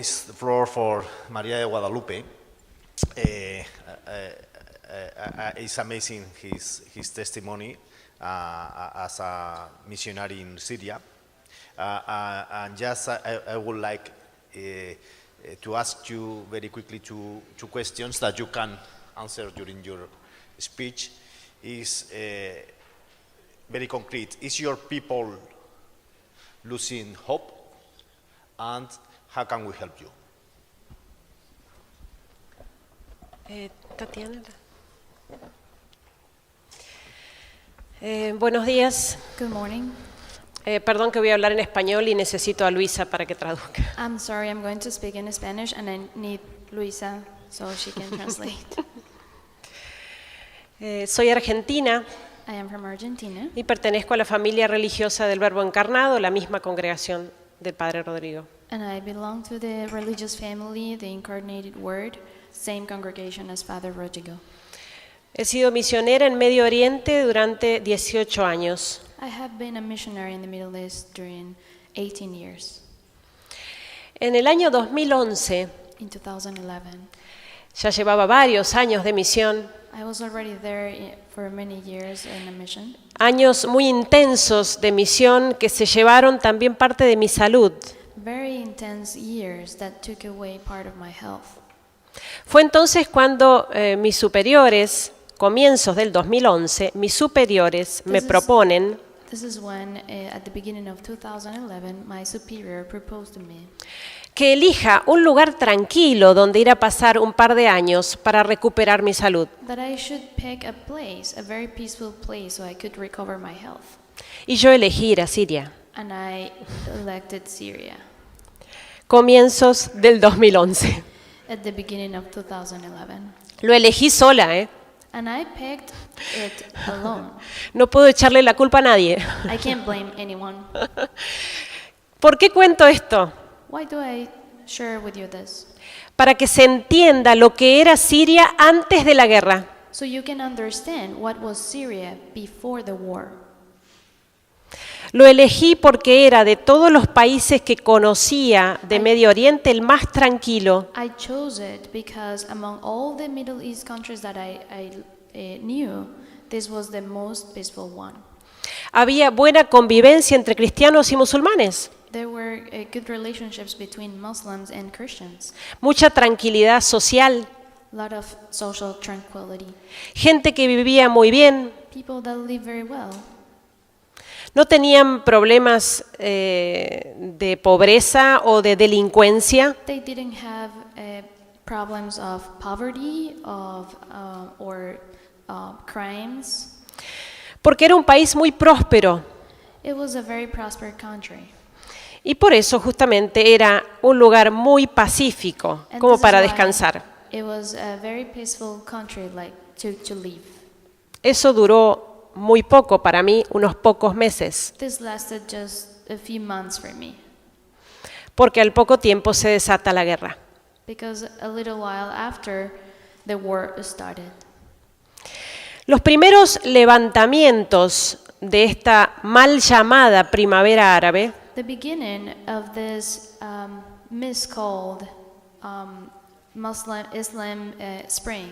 is the floor for Maria de Guadalupe. It's amazing his testimony as a missionary in Syria. And just I would like to ask you very quickly two questions that you can answer during your speech. Is very concrete. Is your people losing hope? And how can we help you? Tatiana. Buenos días. Good morning. Perdón que voy a hablar en español y necesito a Luisa para que traduzca. I'm sorry, I'm going to speak in Spanish and I need Luisa so she can translate. Soy argentina I am from Argentina y pertenezco a la familia religiosa del Verbo Encarnado, la misma congregación del Padre Rodrigo. and I belong to the religious family, the Incarnated Word, same congregation as Father Rodrigo. He sido misionera en Medio Oriente durante 18 años. I have been a missionary in the Middle East during 18 years. En el año 2011, In 2011, ya llevaba varios años de misión, I was already there for many years in a mission. años muy intensos de misión que se llevaron también parte de mi salud. Very intense years that took away part of my health. Fue entonces cuando mis superiores, comienzos del 2011, mis superiores me proponen This is when, at the beginning of 2011, my superior proposed to me que elija un lugar tranquilo donde ir a pasar un par de años para recuperar mi salud. that I should pick a place, a very peaceful place, so I could recover my health. Y yo elegí ir a Siria, And I elected Syria comienzos del 2011. at the beginning of 2011. Lo elegí sola, ¿eh? And I picked it alone. No puedo echarle la culpa a nadie. I can't blame anyone. ¿Por qué cuento esto? Why do I share with you this? Para que se entienda lo que era Siria antes de la guerra. So you can understand what was Syria before the war. Lo elegí porque era de todos los países que conocía de Medio Oriente el más tranquilo. I chose it because among all the Middle East countries that I knew, this was the most peaceful one. Había buena convivencia entre cristianos y musulmanes, There were good relationships between Muslims and Christians, mucha tranquilidad social, a lot of social tranquility, gente que vivía muy bien, people that live very well. no tenían problemas de pobreza o de delincuencia. They didn't have problems of poverty or crimes. Porque era un país muy próspero It was a very prosperous country. y por eso justamente era un lugar muy pacífico, And como this is para why descansar. It was a very peaceful country like to live. Eso duró muy poco para mí, unos pocos meses, This lasted just a few months for me porque al poco tiempo se desata la guerra. because a little while after the war started. Los primeros levantamientos de esta mal llamada primavera árabe The beginning of this miscalled Islam spring.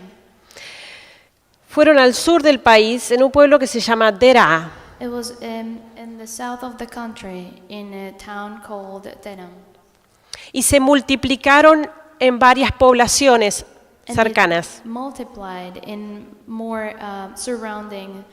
fueron al sur del país, en un pueblo que se llama Deraa. It was in the south of the country in a town called Denham. Y se multiplicaron en varias poblaciones And cercanas. it multiplied in more surrounding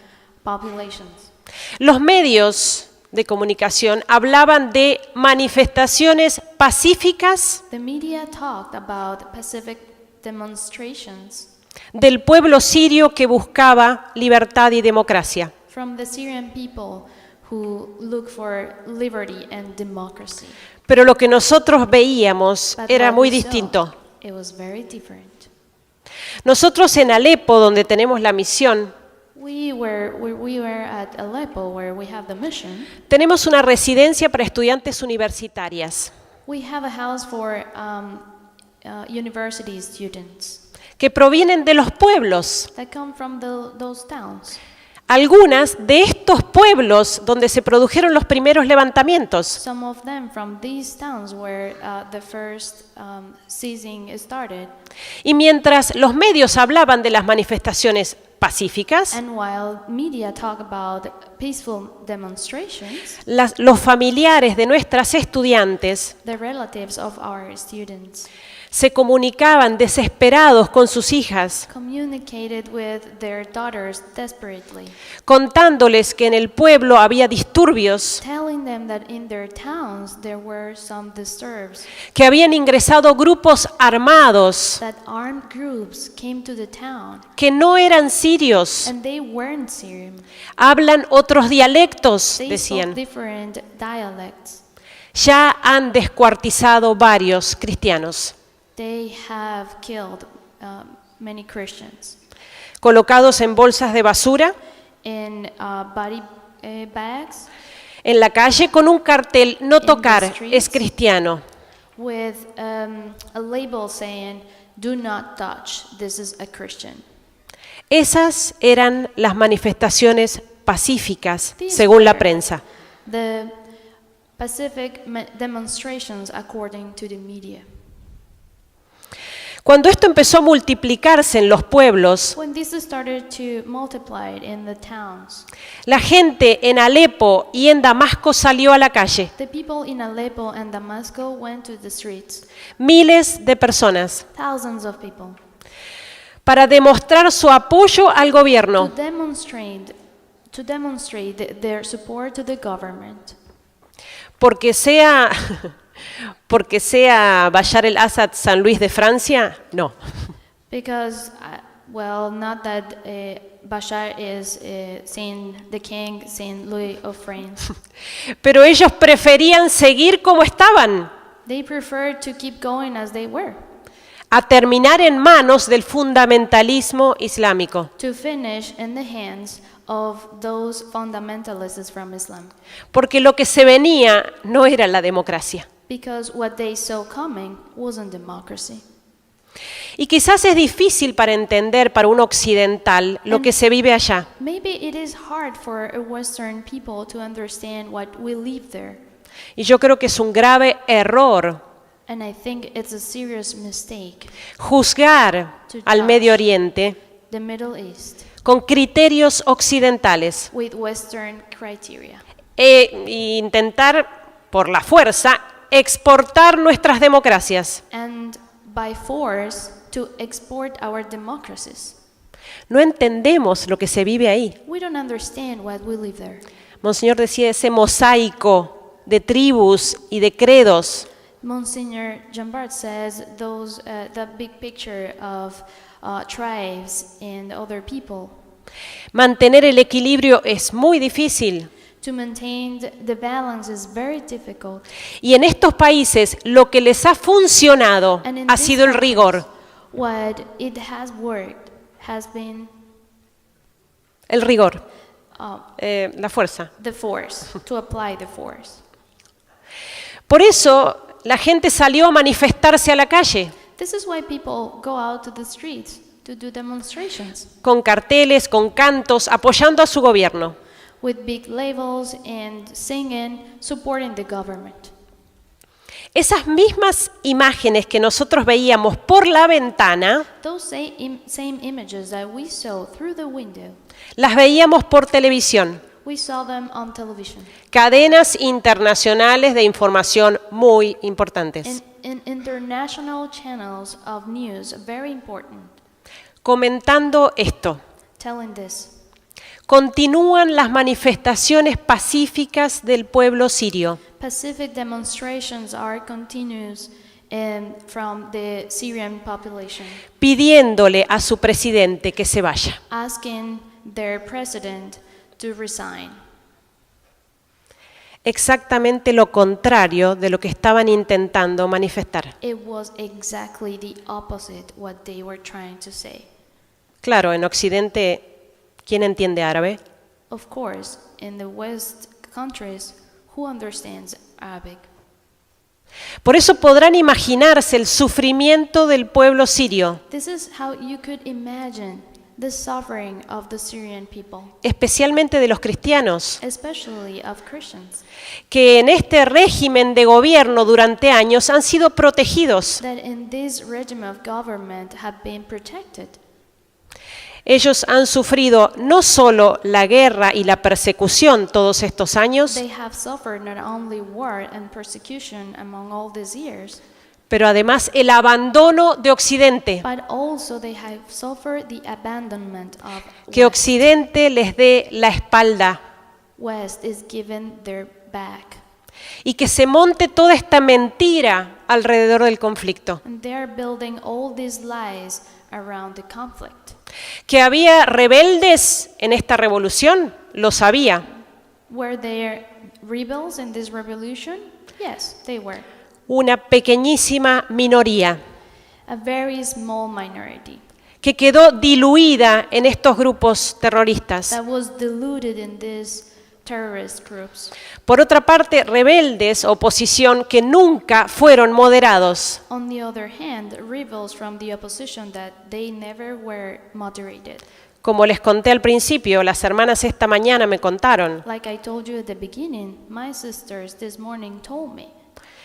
populations. Los medios de comunicación hablaban de manifestaciones pacíficas The media talked about pacific demonstrations del pueblo sirio que buscaba libertad y democracia. from the Syrian people who look for liberty and democracy. Pero lo que nosotros veíamos But era what muy we saw, distinto. it was very different. Nosotros en Alepo, donde tenemos la misión, We were at Aleppo, where we have the mission. tenemos una residencia para estudiantes universitarias We have a house for university students que provienen de los pueblos that come from those towns. Algunas de estos pueblos donde se produjeron los primeros levantamientos. Some of them from these towns where the first seizing started. Y mientras los medios hablaban de las manifestaciones pacíficas, And while media talk about peaceful demonstrations, los familiares de nuestras estudiantes the relatives of our students se comunicaban desesperados con sus hijas, communicated with their daughters desperately, contándoles que en el pueblo había disturbios, telling them that in their towns there were some disturbs, que habían ingresado grupos armados that armed groups came to the town, que no eran sirios, and they weren't Syrian. hablan otros dialectos, They spoke decían. different dialects. Ya han descuartizado varios cristianos, They have killed many Christians. colocados en bolsas de basura, In body bags en la calle con un cartel "No the tocar, streets. es cristiano". with a label saying, "Do not touch, this is a Christian." Esas eran las manifestaciones pacíficas, These según la were prensa. The pacific demonstrations according to the media. Cuando esto empezó a multiplicarse en los pueblos, When this started to multiply in the towns, la gente en Alepo y en Damasco salió a la calle. the people in Aleppo and Damascus went to the streets, Miles de personas, thousands of people, para demostrar su apoyo al to gobierno. demonstrate their support to the government. Porque sea Bashar el-Assad San Luis de Francia, no. Because, well, not that Bashar is the king, Saint Louis of France. Pero ellos preferían seguir como estaban, They preferred to keep going as they were, a terminar en manos del fundamentalismo islámico. to finish in the hands of those fundamentalists from Islam. Porque lo que se venía no era la democracia. Because what they saw coming wasn't democracy. Y quizás es difícil para entender para un occidental lo que se vive allá. Maybe it is hard for a Western people to understand what we live there. Y yo creo que es un grave error And I think it's a serious mistake. juzgar al Medio Oriente The Middle East con criterios occidentales with Western criteria. e intentar, por la fuerza, exportar nuestras democracias. And by force to export our democracies. No entendemos lo que se vive ahí. We don't understand what we live there. Monseñor decía ese mosaico de tribus y de credos. Monsignor Jambart says that big picture of tribes and other people. Mantener el equilibrio es muy difícil. To maintain the balance is very difficult. Y en estos países lo que les ha funcionado And in ha these sido el countries, rigor, what it has worked has been el rigor, la fuerza. the force, to apply the force. Por eso la gente salió a manifestarse a la calle, This is why people go out to the streets to do demonstrations con carteles, con cantos, apoyando a su gobierno. with big labels and singing, supporting the government. Esas mismas imágenes que nosotros veíamos por la ventana, Those same images that we saw through the window, las veíamos por televisión. we saw them on television. Cadenas internacionales de información muy importantes. In international channels of news, very important, Comentando esto, telling this. continúan las manifestaciones pacíficas del pueblo sirio. Pacific demonstrations are continuous from the Syrian population, Pidiéndole a su presidente que se vaya. asking their president to resign. Exactamente lo contrario de lo que estaban intentando manifestar. It was exactly the opposite what they were trying to say. Claro, en Occidente, ¿quién entiende árabe? Of course, in the West countries, who understands Arabic? Por eso podrán imaginarse el sufrimiento del pueblo sirio, This is how you could imagine the suffering of the Syrian people, especialmente de los cristianos, especially of Christians, que en este régimen de gobierno durante años han sido protegidos. that in this regime of government have been protected. Ellos han sufrido no solo la guerra y la persecución todos estos años, They have suffered not only war and persecution among all these years, pero además el abandono de Occidente, but also they have suffered the abandonment of que West. Occidente les dé la espalda West is given their back. y que se monte toda esta mentira alrededor del conflicto. And they are building all these lies around the conflict. Que había rebeldes en esta revolución, lo sabía, Were there rebels in this revolution? Yes, they were. una pequeñísima minoría A very small minority que quedó diluida en estos grupos terroristas. that was diluted in these terrorist groups. Por otra parte, rebeldes, oposición, que nunca fueron moderados. On the other hand, rebels from the opposition that they never were moderated. Como les conté al principio, las hermanas esta mañana me contaron Like I told you at the beginning, my sisters this morning told me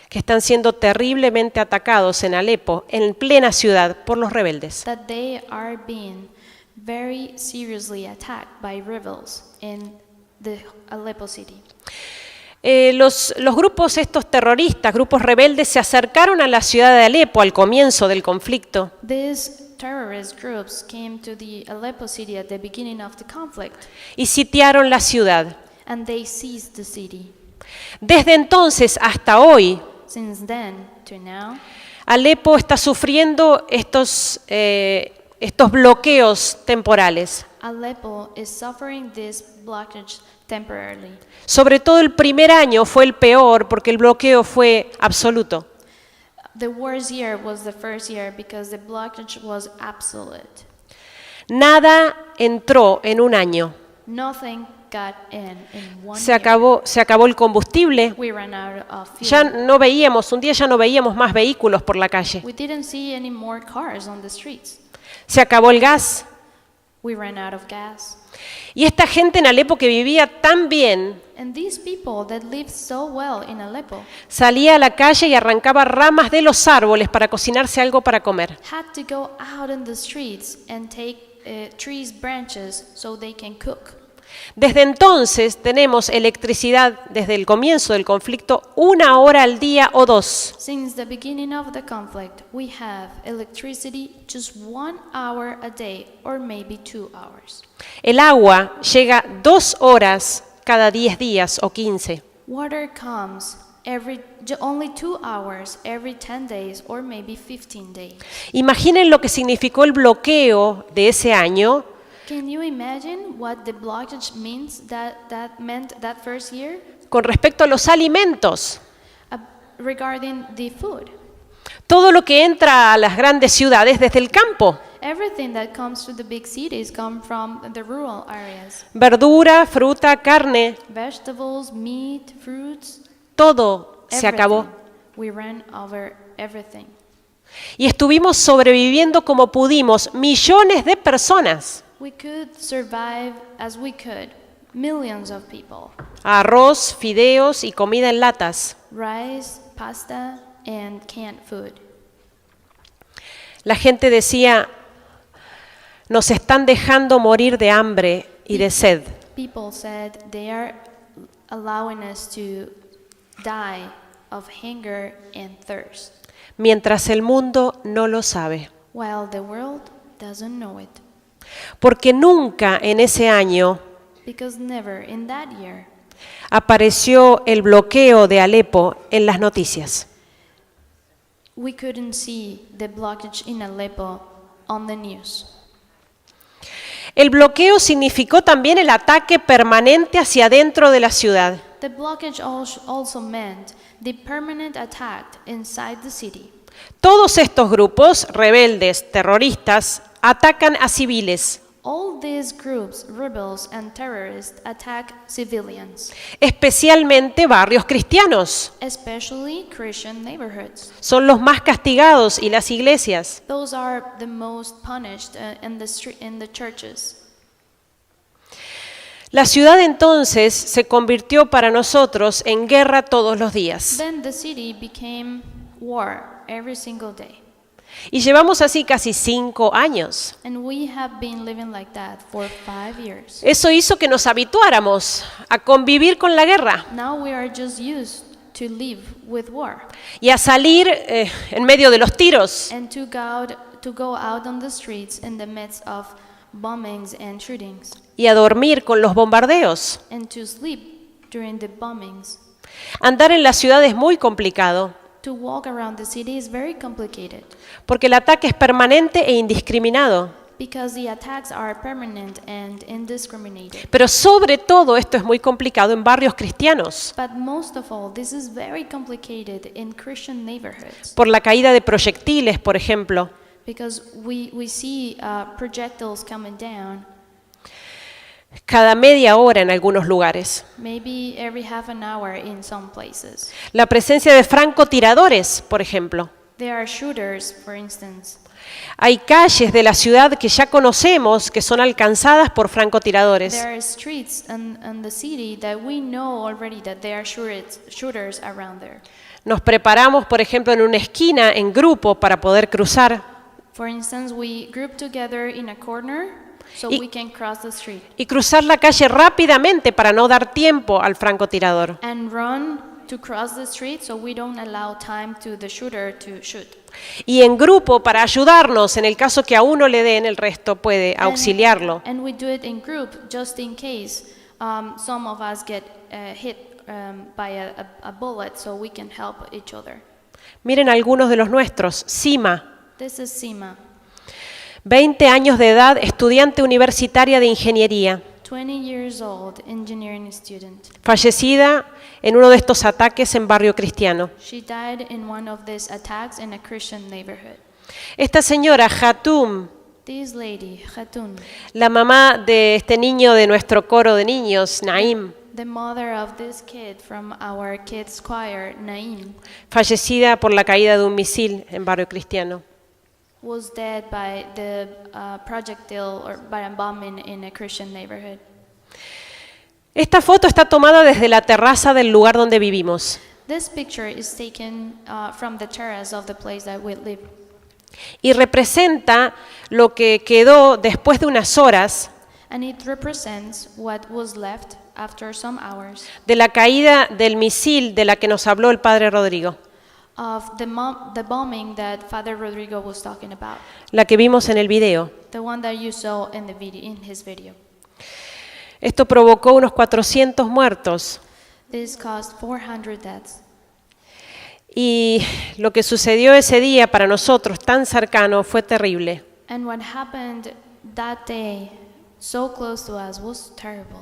que están siendo terriblemente atacados en Alepo, en plena ciudad, por los rebeldes. that they are being very seriously attacked by rebels in the Aleppo city. Los grupos estos terroristas, grupos rebeldes, se acercaron a la ciudad de Alepo al comienzo del conflicto These terrorist groups came to the Aleppo city at the beginning of the conflict, y sitiaron la ciudad. and they seized the city. Desde entonces hasta hoy, Since then to now, Alepo está sufriendo estos bloqueos temporales. Aleppo is suffering this blockage temporarily. Sobre todo el primer año fue el peor porque el bloqueo fue absoluto. The worst year was the first year because the blockage was absolute. Nada entró en un año. Nothing got in one Se year. acabó el combustible. We ran out of fuel. Ya no veíamos, un día ya no veíamos más vehículos por la calle. We didn't see any more cars on the streets. Se acabó el gas. We ran out of gas. Y esta gente en Alepo que vivía tan bien, And these people that lived so well in Aleppo salía a la calle y arrancaba ramas de los árboles para cocinarse algo para comer. had to go out in the streets and take trees branches so they can cook. Desde entonces tenemos electricidad desde el comienzo del conflicto 1 hora al día o 2. Since the beginning of the conflict, we have electricity just 1 hour a day or maybe 2 hours. El agua llega 2 horas cada 10 días o 15. Water comes only 2 hours every 10 days or maybe 15 days. Imaginen lo que significó el bloqueo de ese año Can you imagine what the blockage means that meant that first year con respecto a los alimentos. regarding the food? Todo lo que entra a las grandes ciudades desde el campo. Everything that comes to the big cities come from the rural areas. Verdura, fruta, carne, Vegetables, meat, fruits, todo se acabó. everything. We ran over everything. Y estuvimos sobreviviendo como pudimos, millones de personas. We could survive as we could, millions of people. Arroz, fideos y comida en latas. Rice, pasta, and canned food. La gente decía, nos están dejando morir de hambre y de sed. People said they are allowing us to die of hunger and thirst, Mientras el mundo no lo sabe. while the world doesn't know it. Porque nunca en ese año Because never in that year apareció el bloqueo de Alepo en las noticias. we couldn't see the blockage in Aleppo on the news. El bloqueo significó también el ataque permanente hacia adentro de la ciudad. The blockage also meant the permanent attack inside the city. Todos estos grupos, rebeldes, terroristas, atacan a civiles. All these groups, rebels and terrorists, attack civilians, especialmente barrios cristianos. especially Christian neighborhoods. Son los más castigados y las iglesias. Those are the most punished in the churches. La ciudad entonces se convirtió para nosotros en guerra todos los días. Then the city became war every single day. Y llevamos así casi 5 años. And we have been living like that for 5 years. Eso hizo que nos habituáramos a convivir con la guerra Now we are just used to live with war y a salir en medio de los tiros. and to go out on the streets in the midst of bombings and shootings Y a dormir con los bombardeos. and to sleep during the bombings. Andar en la ciudad es muy complicado, To walk around the city is very complicated porque el ataque es permanente e indiscriminado. because the attacks are permanent and indiscriminated. Pero sobre todo esto es muy complicado en barrios cristianos, But most of all, this is very complicated in Christian neighborhoods por la caída de proyectiles, por ejemplo. because we see projectiles coming down Cada media hora en algunos lugares. maybe every half an hour in some places. La presencia de francotiradores, por ejemplo. There are shooters, for instance. Hay calles de la ciudad que ya conocemos que son alcanzadas por francotiradores. There are streets in the city that we know already that there are shooters around there. Nos preparamos, por ejemplo, en una esquina, en grupo, para poder cruzar. For instance, we group together in a corner so Y- we can cross the street Y cruzar la calle rápidamente para no dar tiempo al francotirador. and run to cross the street so we don't allow time to the shooter to shoot. Y en grupo para ayudarnos, en el caso que a uno le den, el resto puede auxiliarlo. And we do it in group just in case some of us get hit by a bullet so we can help each other. Miren algunos de los nuestros. Sima, This is Sima, 20 años de edad, estudiante universitaria de ingeniería, 20 years old, engineering student. fallecida en uno de estos ataques en barrio cristiano. She died in one of these attacks in a Christian neighborhood. Esta señora, Hatum, This lady, Khatun, la mamá de este niño de nuestro coro de niños, Naim, the mother of this kid from our kids choir, Naim, fallecida por la caída de un misil en barrio cristiano. was dead by the projectile or by a bombing in a Christian neighborhood. Esta foto está tomada desde la terraza del lugar donde vivimos. This picture is taken from the terrace of the place that we live. Y representa lo que quedó después de unas horas And it represents what was left after some hours de la caída del misil de la que nos habló el padre Rodrigo, of the bombing that Father Rodrigo was talking about, la que vimos en el video. the one that you saw in the video, in his video. Esto provocó unos 400 muertos This caused 400 deaths. y lo que sucedió ese día para nosotros tan cercano fue terrible. And what happened that day, so close to us, was terrible.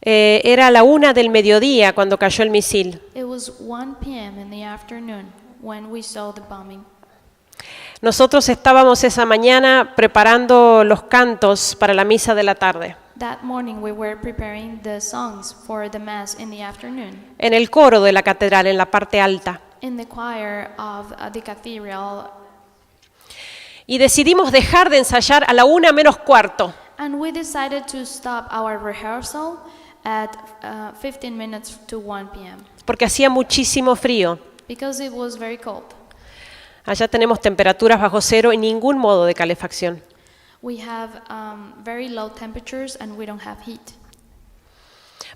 Era la 1 del mediodía cuando cayó el misil. It was 1 p.m. in the afternoon when we saw the bombing. Nosotros estábamos esa mañana preparando los cantos para la misa de la tarde, That morning we were preparing the songs for the mass in the afternoon en el coro de la catedral, en la parte alta. in the choir of the cathedral, Y decidimos dejar de ensayar a la 1 menos cuarto. and we decided to stop our rehearsal at 15 minutes to 1 p.m. Porque hacía muchísimo frío. because it was very cold. Allá tenemos temperaturas bajo cero y ningún modo de calefacción. We have very low temperatures and we don't have heat.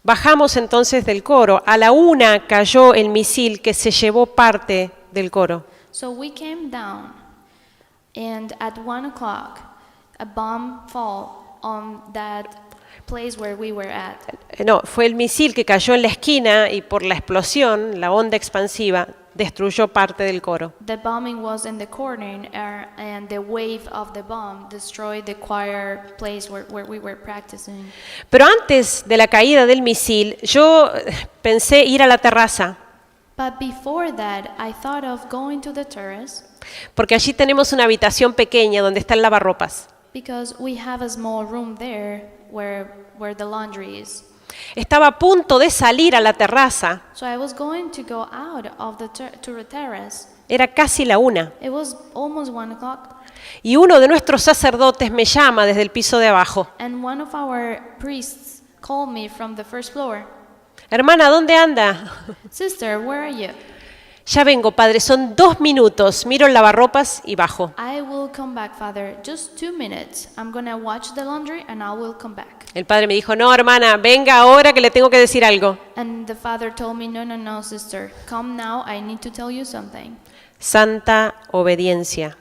Bajamos entonces del coro. A la 1 cayó el misil que se llevó parte del coro. So we came down, and at 1 o'clock, a bomb fell on that place where we were at. No, fue el misil que cayó en la esquina y por la explosión, la onda expansiva, destruyó parte del coro. The bombing was in the corner, and the wave of the bomb destroyed the choir place where we were practicing. Pero antes de la caída del misil, yo pensé ir a la terraza, But before that, I thought of going to the terrace porque allí tenemos una habitación pequeña donde está el lavarropas. because we have a small room there where the laundry is. Estaba a punto de salir a la terraza. So I was going to go out of the to the terrace. Era casi la 1. It was almost 1 o'clock, Y uno de nuestros sacerdotes me llama desde el piso de abajo. and one of our priests called me from the first floor. Hermana, ¿dónde anda? Sister, where are you? Ya vengo, padre, son 2 minutos. Miro el lavarropas y bajo. I will come back, Father. Just 2 minutes. I'm gonna watch the laundry and I will come back. El padre me dijo, no, hermana, venga ahora que le tengo que decir algo. And the father told me, no, sister. Come now. I need to tell you something. Santa obediencia.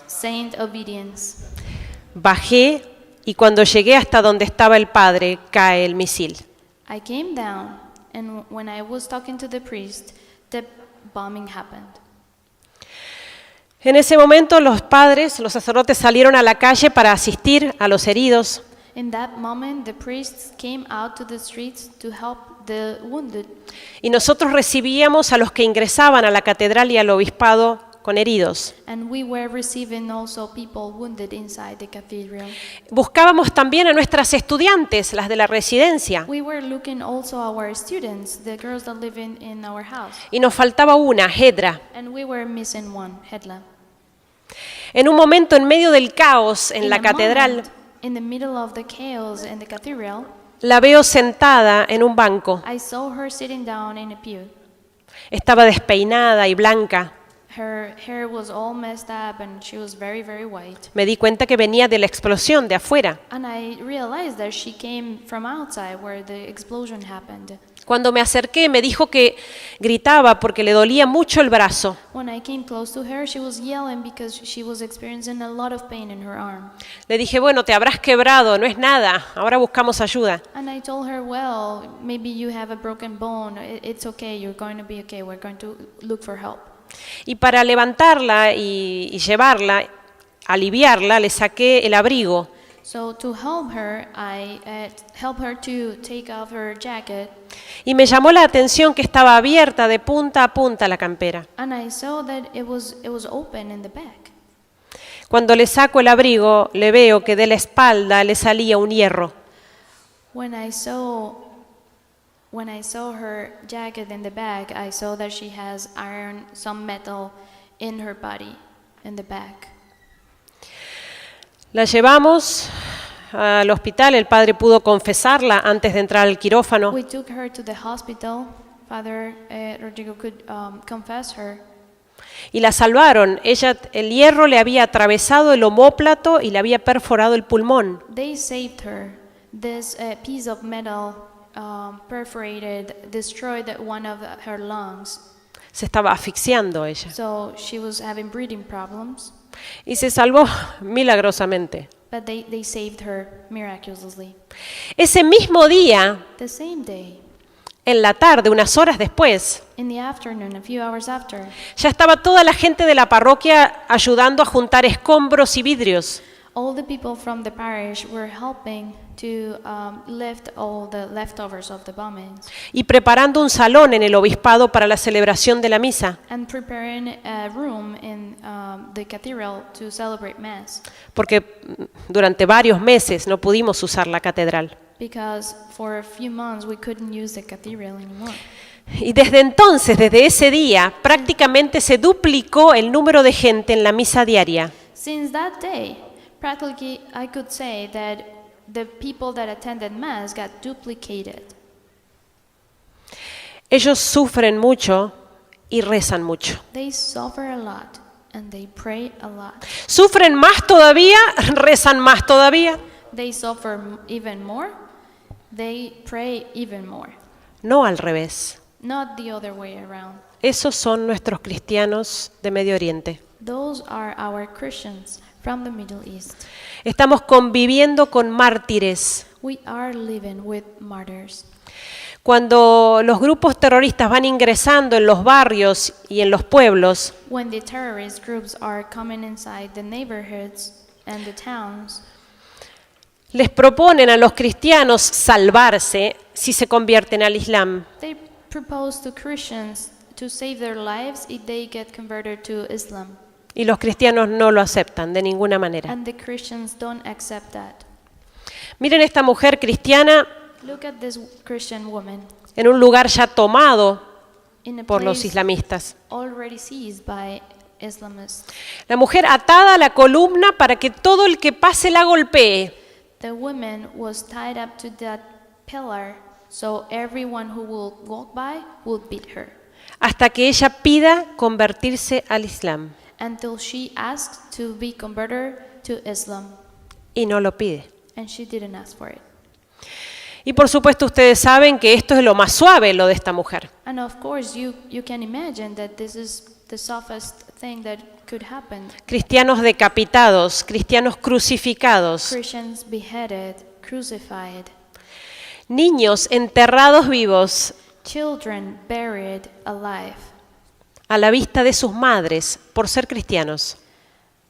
Saint obedience. Bajé y cuando llegué hasta donde estaba el padre, cae el misil. I came down, and when I was talking to the priest, the bombing happened. En ese momento los padres, los sacerdotes salieron a la calle para asistir a los heridos. In that moment, the priests came out to the streets to help the wounded, Y nosotros recibíamos a los que ingresaban a la catedral y al obispado con heridos. and we were receiving also people wounded inside the cathedral. Buscábamos también a nuestras estudiantes, las de la residencia, We were looking also our students, the girls that live in our house, y nos faltaba una, Hedra. and we were missing one, Hedla. En un momento en medio del caos en In la a catedral, moment, in the middle of the chaos in the cathedral, la veo sentada en un banco. I saw her sitting down in a pew. Estaba despeinada y blanca. Her hair was all messed up and she was very, very white. Me di cuenta que venía de la explosión de afuera. And I realized that she came from outside where the explosion happened. Cuando me acerqué me dijo que gritaba porque le dolía mucho el brazo. When I came close to her, she was yelling because she was experiencing a lot of pain in her arm. Le dije, bueno, te habrás quebrado, no es nada, ahora buscamos ayuda. And I told her, well, maybe you have a broken bone. It's okay, you're going to be okay. We're going to look for help. Y para levantarla y llevarla, aliviarla, le saqué el abrigo. So to help her, I helped her to take off her jacket. Y me llamó la atención que estaba abierta de punta a punta la campera. And I saw that it was open in the back. Cuando le saco el abrigo, le veo que de la espalda le salía un hierro. When I saw her jacket in the back, I saw that she has iron, some metal in her body, in the back. La llevamos al hospital, el padre pudo confesarla antes de entrar al quirófano. We took her to the hospital. Father Rodrigo could confess her. Y la salvaron. Ella, el hierro le había atravesado el omóplato y le había perforado el pulmón. They saved her. This piece of metal perforated, destroyed one of her lungs. Se estaba asfixiando ella. So she was having breathing problems, Y se salvó milagrosamente. but they saved her miraculously. Ese mismo día, The same day, en la tarde, unas horas después, in the afternoon, a few hours after, ya estaba toda la gente de la parroquia ayudando a juntar escombros y vidrios. all the people from the parish were helping to lift all the leftovers of the bombings Y preparando un salón en el obispado para la celebración de la misa, and preparing a room in the cathedral to celebrate Mass. porque durante varios meses no pudimos usar la catedral. Because for a few months we couldn't use the cathedral anymore. Y desde entonces, desde ese día, prácticamente se duplicó el número de gente en la misa diaria. Since that day, practically I could say that the people that attended Mass got duplicated. Ellos sufren mucho y rezan mucho. They suffer a lot and they pray a lot. Sufren más todavía, rezan más todavía. They suffer even more. They pray even more. No al revés. Not the other way around. Esos son nuestros cristianos de Medio Oriente. Those are our Christians from the Middle East. Estamos conviviendo con mártires. We are living with martyrs. Cuando los grupos terroristas van ingresando en los barrios y en los pueblos, When the terrorist groups are coming inside the neighborhoods and the towns, les proponen a los cristianos salvarse si se convierten al Islam. they propose to Christians to save their lives if they get converted to Islam. Y los cristianos no lo aceptan de ninguna manera. And the Christians don't accept that. Miren esta mujer cristiana Look at this Christian woman en un lugar ya tomado in a por los place islamistas. already seized by Islamists. La mujer atada a la columna para que todo el que pase la golpee. The woman was tied up to that pillar, so everyone who will walk by would beat her, Hasta que ella pida convertirse al Islam. until she asked to be converted to Islam, Y no lo pide. and she didn't ask for it. Y por supuesto ustedes saben que esto es lo más suave, lo de esta mujer. And of course, you can imagine that this is the softest thing that could happen. Cristianos decapitados, cristianos crucificados, Christians beheaded, crucified, niños enterrados vivos children buried alive a la vista de sus madres por ser cristianos.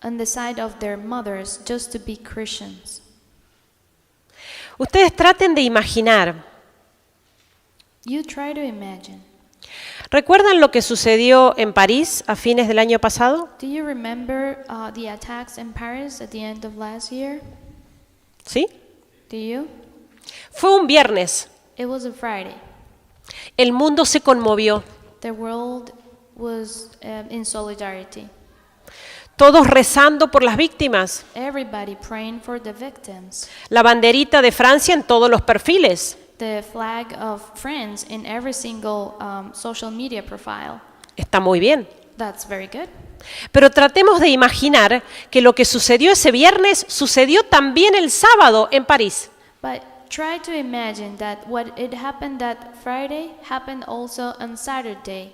on the side of their mothers just to be Christians. Ustedes traten de imaginar. You try to imagine. ¿Recuerdan lo que sucedió en París a fines del año pasado? Do you remember the attacks in Paris at the end of last year? ¿Sí? Do you? Fue un viernes. It was a Friday. El mundo se conmovió. The world was in solidarity. Todos rezando por las víctimas. Everybody praying for the victims. La banderita de Francia en todos los perfiles. The flag of France in every single social media profile. Está muy bien. That's very good. Pero tratemos de imaginar que lo que sucedió ese viernes sucedió también el sábado en París. But try to imagine that what it happened that Friday happened also on Saturday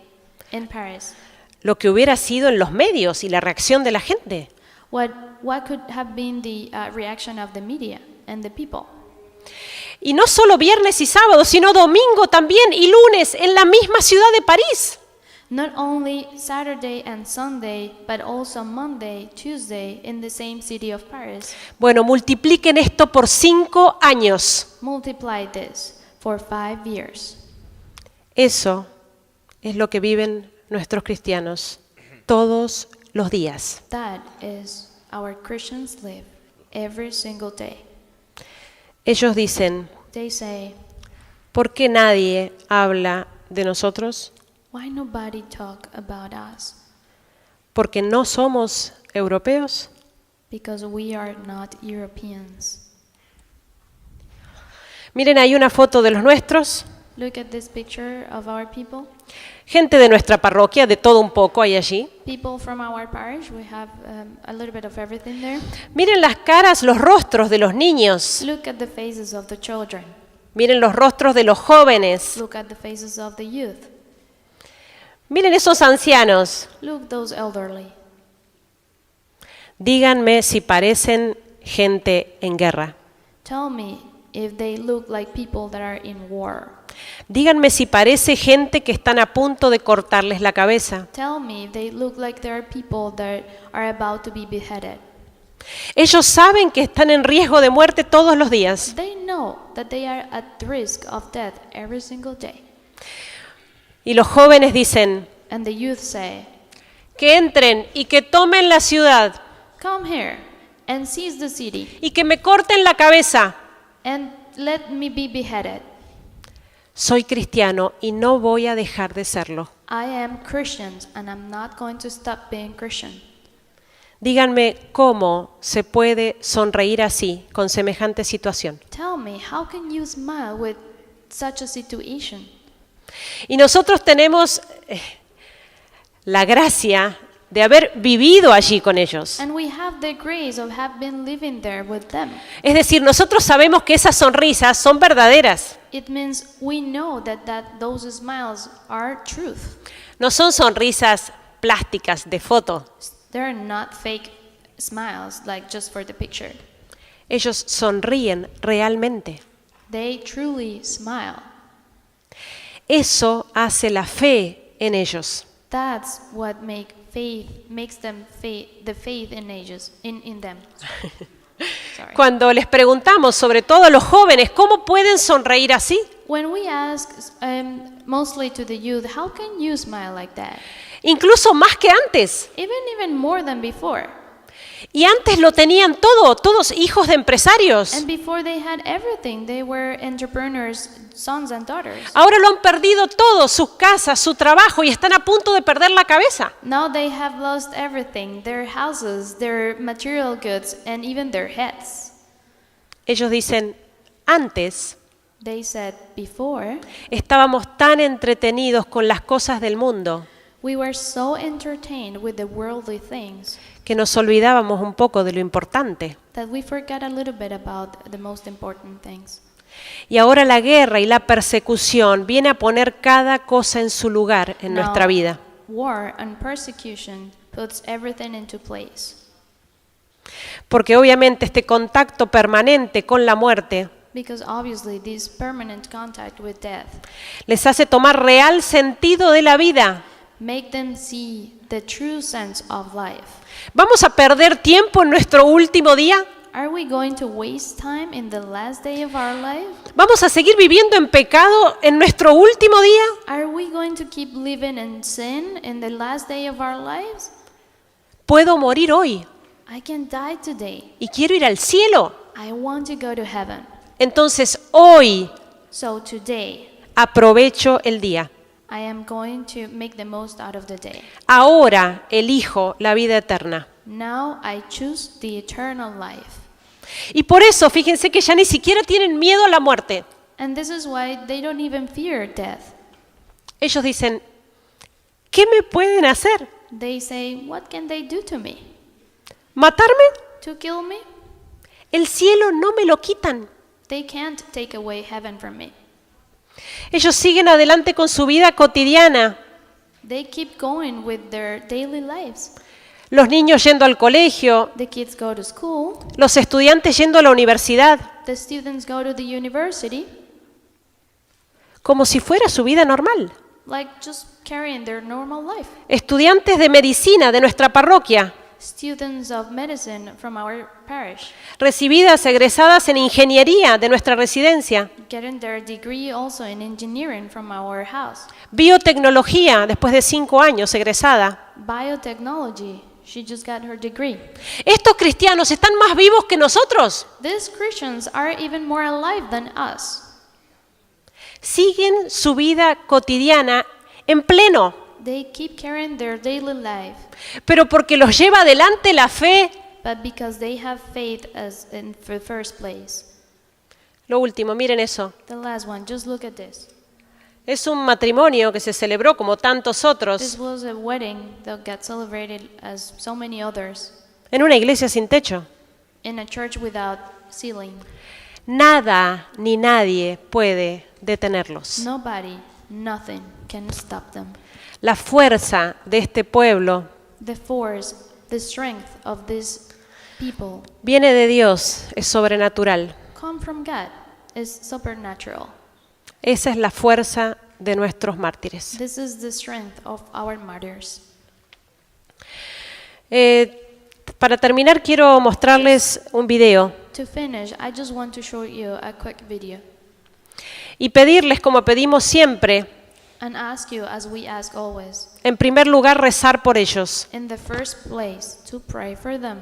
in Paris. Lo que hubiera sido en los medios y la reacción de la gente. What could have been the reaction of the media and the people? Y no solo viernes y sábado, sino domingo también y lunes en la misma ciudad de París. Not only Saturday and Sunday, but also Monday, Tuesday in the same city of Paris. Bueno, multipliquen esto por 5 años. Multiply this for 5 years. Eso es lo que viven nuestros cristianos todos los días. That is our Christians live every single day. Ellos dicen, They say, ¿por qué nadie habla de nosotros? why nobody talk about us? ¿Porque no somos europeos? Because we are not Europeans. Miren, hay una foto de los nuestros, Look at this picture of our people. gente de nuestra parroquia, de todo un poco hay allí. People from our parish, we have a little bit of everything there. Miren las caras, los rostros de los niños. Look at the faces of the children. Miren los rostros de los jóvenes. Look at the faces of the youth. Miren esos ancianos. Look those elderly. Díganme si parecen gente en guerra. Tell me if they look like people that are in war. Díganme si parece gente que están a punto de cortarles la cabeza. Tell me if they look like there are people that are about to be beheaded. Ellos saben que están en riesgo de muerte todos los días. They know that they are at risk of death every single day. Y los jóvenes dicen, And the youth say, que entren y que tomen la ciudad come here and seize the city y que me corten la cabeza. and let me be beheaded. Soy cristiano y no voy a dejar de serlo. I am Christian and I'm not going to stop being Christian. Díganme cómo se puede sonreír así con semejante situación. Tell me, how can you smile with such a situation? Y nosotros tenemos la gracia de haber vivido allí con ellos. And we have the grace of have been living there with them. Es decir, nosotros sabemos que esas sonrisas son verdaderas. It means we know that those smiles are truth. No son sonrisas plásticas de foto. They're not fake smiles like just for the picture. Ellos sonríen realmente. They truly smile. Eso hace la fe en ellos. That's what makes them the faith in them. Sorry. Cuando les preguntamos, sobre todo a los jóvenes, ¿cómo pueden sonreír así? when we ask mostly to the youth, how can you smile like that? Incluso más que antes. Even more than before. Y antes lo tenían todo, todos hijos de empresarios. And before they had everything, they were entrepreneurs, sons and daughters. Ahora lo han perdido todo, sus casas, su trabajo, y están a punto de perder la cabeza. Now they have lost everything, their houses, their material goods, and even their heads. Ellos dicen, antes They said, before, estábamos tan entretenidos con las cosas del mundo we were so entertained with the worldly things que nos olvidábamos un poco de lo importante. that we forgot a little bit about the most important things. Y ahora la guerra y la persecución viene a poner cada cosa en su lugar en Now, nuestra vida. war and persecution puts everything into place. Porque obviamente este contacto permanente con la muerte Because obviously this permanent contact with death les hace tomar real sentido de la vida. make them see the true sense of life. ¿Vamos a perder tiempo en nuestro último día? Are we going to waste time in the last day of our life? ¿Vamos a seguir viviendo en pecado en nuestro último día? Are we going to keep living in sin in the last day of our lives? Puedo morir hoy I can die today. y quiero ir al cielo. I want to go to heaven. Entonces hoy So today, aprovecho el día. I am going to make the most out of the day. Ahora elijo la vida eterna. Now I choose the eternal life. Y por eso, fíjense que ya ni siquiera tienen miedo a la muerte. And this is why they don't even fear death. Ellos dicen, ¿qué me pueden hacer? They say, what can they do to me? ¿Matarme? To kill me? El cielo no me lo quitan. They can't take away heaven from me. Ellos siguen adelante con su vida cotidiana. They keep going with their daily lives. Los niños yendo al colegio, The kids go to school. los estudiantes yendo a la universidad, The students go to the university, como si fuera su vida normal. like just carrying their normal life. Estudiantes de medicina de nuestra parroquia, Students of medicine from our parish, recibidas, egresadas en ingeniería de nuestra residencia, getting their degree also in engineering from our house. biotecnología después de 5 años, egresada. Biotechnology, she just got her degree. Estos cristianos están más vivos que nosotros. These Christians are even more alive than us. Siguen su vida cotidiana en pleno, They keep carrying their daily life, pero porque los lleva adelante la fe. but because they have faith as in the first place. Lo último, miren eso. The last one, just look at this. Es un matrimonio que se celebró como tantos This otros was a wedding that got celebrated as so many others en una iglesia sin techo. in a church without ceiling. Nada ni nadie puede detenerlos. Nobody, nothing can stop them. La fuerza de este pueblo The force, the strength of these people viene de Dios, es sobrenatural. come from God, is supernatural. Esa es la fuerza de nuestros mártires. This is the strength of our martyrs. Para terminar, quiero mostrarles un video To finish, I just want to show you a quick video y pedirles, como pedimos siempre, and ask you, as we ask always, en primer lugar, rezar por ellos. in the first place, to pray for them.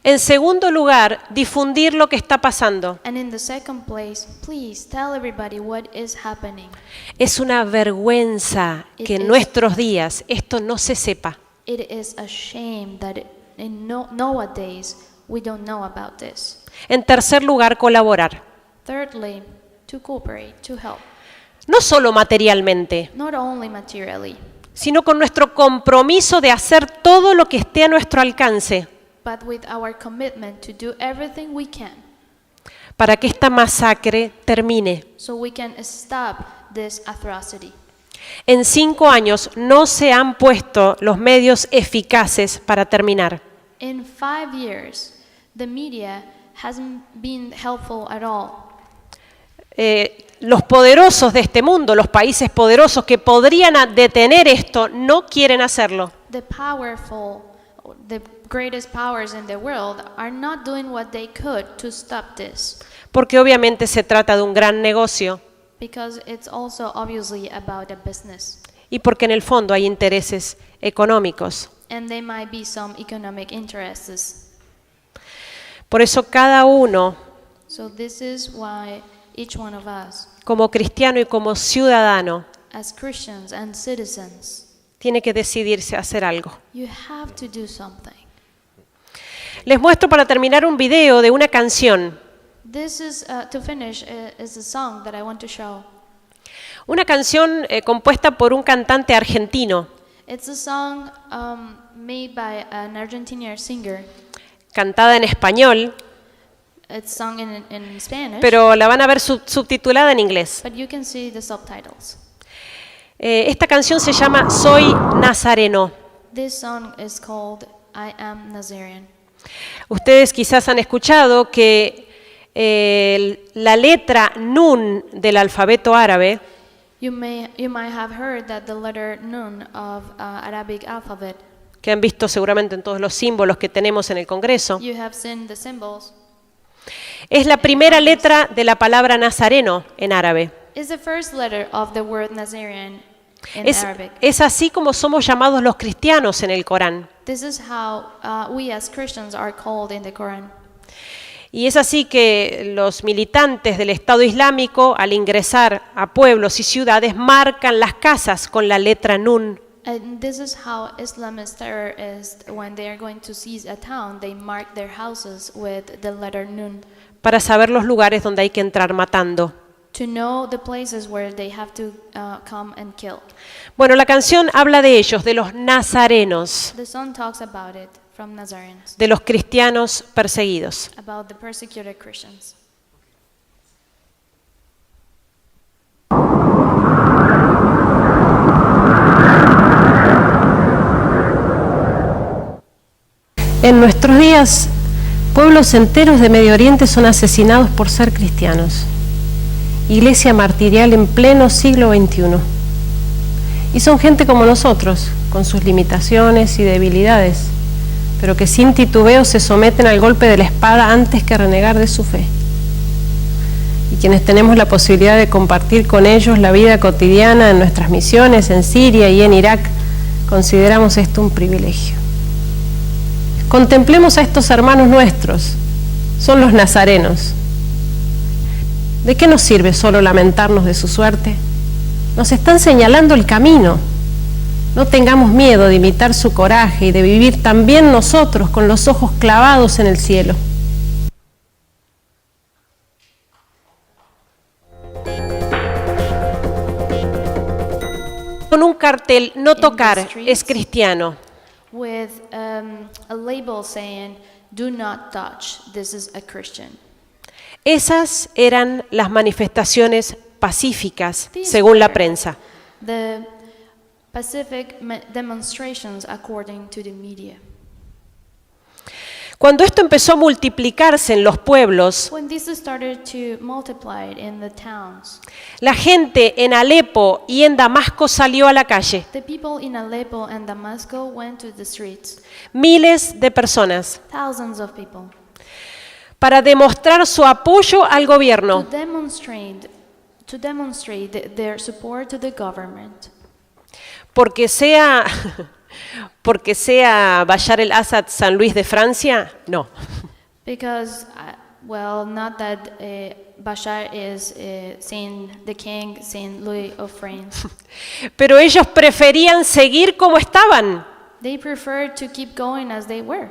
En segundo lugar, difundir lo que está pasando. And in the second place, please tell everybody what is happening. Es una vergüenza que en nuestros días esto no se sepa. It is a shame that in nowadays we don't know about this. En tercer lugar, colaborar. Thirdly, to cooperate, to help, No solo materialmente, not only materially, sino con nuestro compromiso de hacer todo lo que esté a nuestro alcance but with our commitment to do everything we can para que esta masacre termine. so we can stop this atrocity. En 5 años no se han puesto los medios eficaces para terminar. In 5 years, the media hasn't been helpful at all. Los poderosos de este mundo, los países poderosos que podrían detener esto, no quieren hacerlo. The powerful, the greatest powers in the world are not doing what they could to stop this. Porque obviamente se trata de un gran negocio. because it's also obviously about a business. y porque en el fondo hay intereses económicos. And there might be some economic interests. Por eso cada uno, So this is why each one of us, como cristiano y como ciudadano, as Christians and citizens, tiene que decidirse a hacer algo. you have to do something. Les muestro para terminar un video de una canción. This is, to finish, is a song that I want to show. Una canción compuesta por un cantante argentino, It's a song made by an Argentinian singer. cantada en español, It's sung in Spanish, pero la van a ver subtitulada en inglés. but you can see the subtitles. Esta canción se llama Soy Nazareno. This song is called I Am Nazarene. Ustedes quizás han escuchado que la letra Nun del alfabeto árabe You might have heard that the letter Nun of Arabic alphabet, que han visto seguramente en todos los símbolos que tenemos en el Congreso, you have seen the symbols, es la primera letra de la palabra nazareno en árabe. is the first letter of the word Nazarene in Arabic. Es así como somos llamados los cristianos en el Corán. This is how we as Christians are called in the Quran. Y es así que los militantes del Estado Islámico, al ingresar a pueblos y ciudades, marcan las casas con la letra Nun. And this is how Islamist terrorists, when they are going to seize a town, they mark their houses with the letter Nun Para saber los lugares donde hay que entrar matando. to know the places where they have to come and kill. Bueno, la canción habla de ellos, de los nazarenos, The song talks about it from Nazarenes, de los cristianos perseguidos. about the persecuted Christians. En nuestros días, pueblos enteros de Medio Oriente son asesinados por ser cristianos. Iglesia martirial en pleno siglo XXI. Y son gente como nosotros, con sus limitaciones y debilidades, pero que sin titubeo se someten al golpe de la espada antes que renegar de su fe. Y quienes tenemos la posibilidad de compartir con ellos la vida cotidiana en nuestras misiones en Siria y en Irak, consideramos esto un privilegio. Contemplemos a estos hermanos nuestros, son los nazarenos. ¿De qué nos sirve solo lamentarnos de su suerte? Nos están señalando el camino. No tengamos miedo de imitar su coraje y de vivir también nosotros con los ojos clavados en el cielo. Con un cartel, no tocar, es cristiano. With a label saying, "Do not touch, this is a Christian." Esas eran las manifestaciones pacíficas, These según la were prensa. The pacific demonstrations according to the media. Cuando esto empezó a multiplicarse en los pueblos, When this started to multiply in the towns, la gente en Alepo y en Damasco salió a la calle. the people in Aleppo and Damascus went to the streets, Miles de personas, thousands of people, para demostrar su apoyo al gobierno. to demonstrate their support to the government. Porque sea Bashar el-Assad San Luis de Francia, no. Because, not that Bashar is the king, Saint Louis of France. Pero ellos preferían seguir como estaban, They preferred to keep going as they were,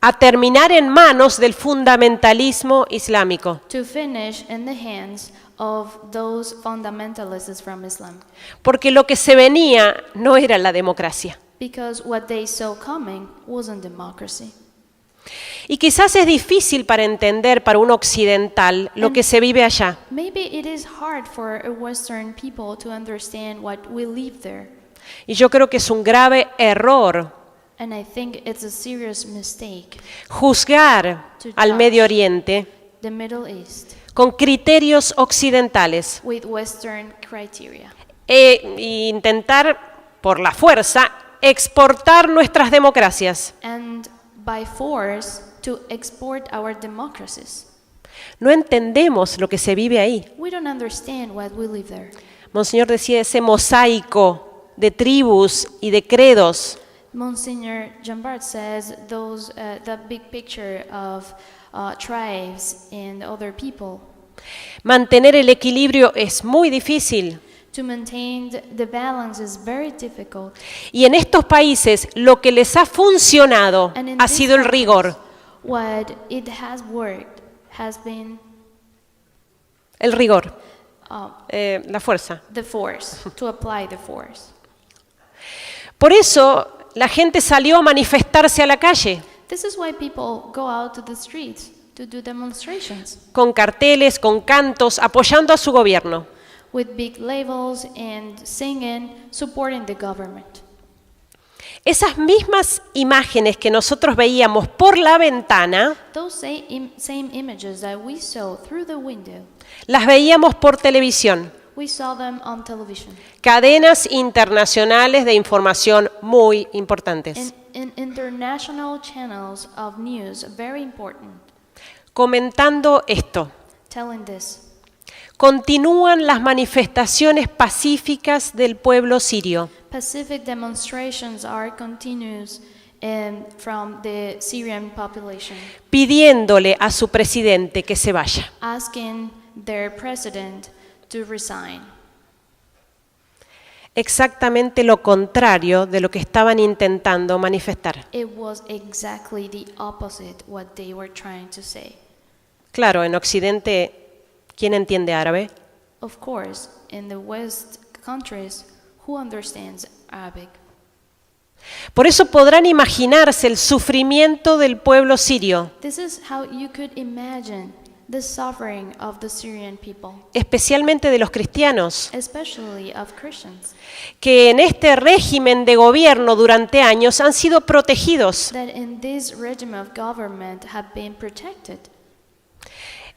a terminar en manos del fundamentalismo islámico. to finish in the hands of those fundamentalists from Islam. Porque lo que se venía no era la democracia. Because what they saw coming wasn't democracy. Y quizás es difícil para entender para un occidental lo que se vive allá. Maybe it is hard for a Western people to understand what we live there. Y yo creo que es un grave error And I think it's a serious mistake. juzgar al Medio Oriente The Middle East con criterios occidentales with Western criteria. E intentar, por la fuerza, exportar nuestras democracias. And by force to export our democracies. No entendemos lo que se vive ahí. We don't understand what we live there. Monseñor decía ese mosaico de tribus y de credos. Monsignor Jambart says the big picture of tribes and other people. Mantener el equilibrio es muy difícil. To maintain the balance is very difficult. Y en estos países lo que les ha funcionado And in ha these sido el countries, rigor, what it has worked has been el rigor, la fuerza. the force, to apply the force. Por eso la gente salió a manifestarse a la calle, This is why people go out to the streets to do demonstrations con carteles, con cantos, apoyando a su gobierno. with big labels and singing, supporting the government. Esas mismas imágenes que nosotros veíamos por la ventana, Those same images that we saw through the window, las veíamos por televisión. we saw them on television. Cadenas internacionales de información muy importantes. In international channels of news, very important, Comentando esto, telling this. continúan las manifestaciones pacíficas del pueblo sirio. Pacific demonstrations are continuous from the Syrian population, Pidiéndole a su presidente que se vaya. asking their president to resign. Exactamente lo contrario de lo que estaban intentando manifestar. It was exactly the opposite what they were trying to say. Claro, en Occidente, ¿quién entiende árabe? Of course, in the West countries, who understands Arabic? Por eso podrán imaginarse el sufrimiento del pueblo sirio, This is how you could imagine the suffering of the Syrian people, especialmente de los cristianos, especially of Christians, que en este régimen de gobierno durante años han sido protegidos. that in this regime of government have been protected.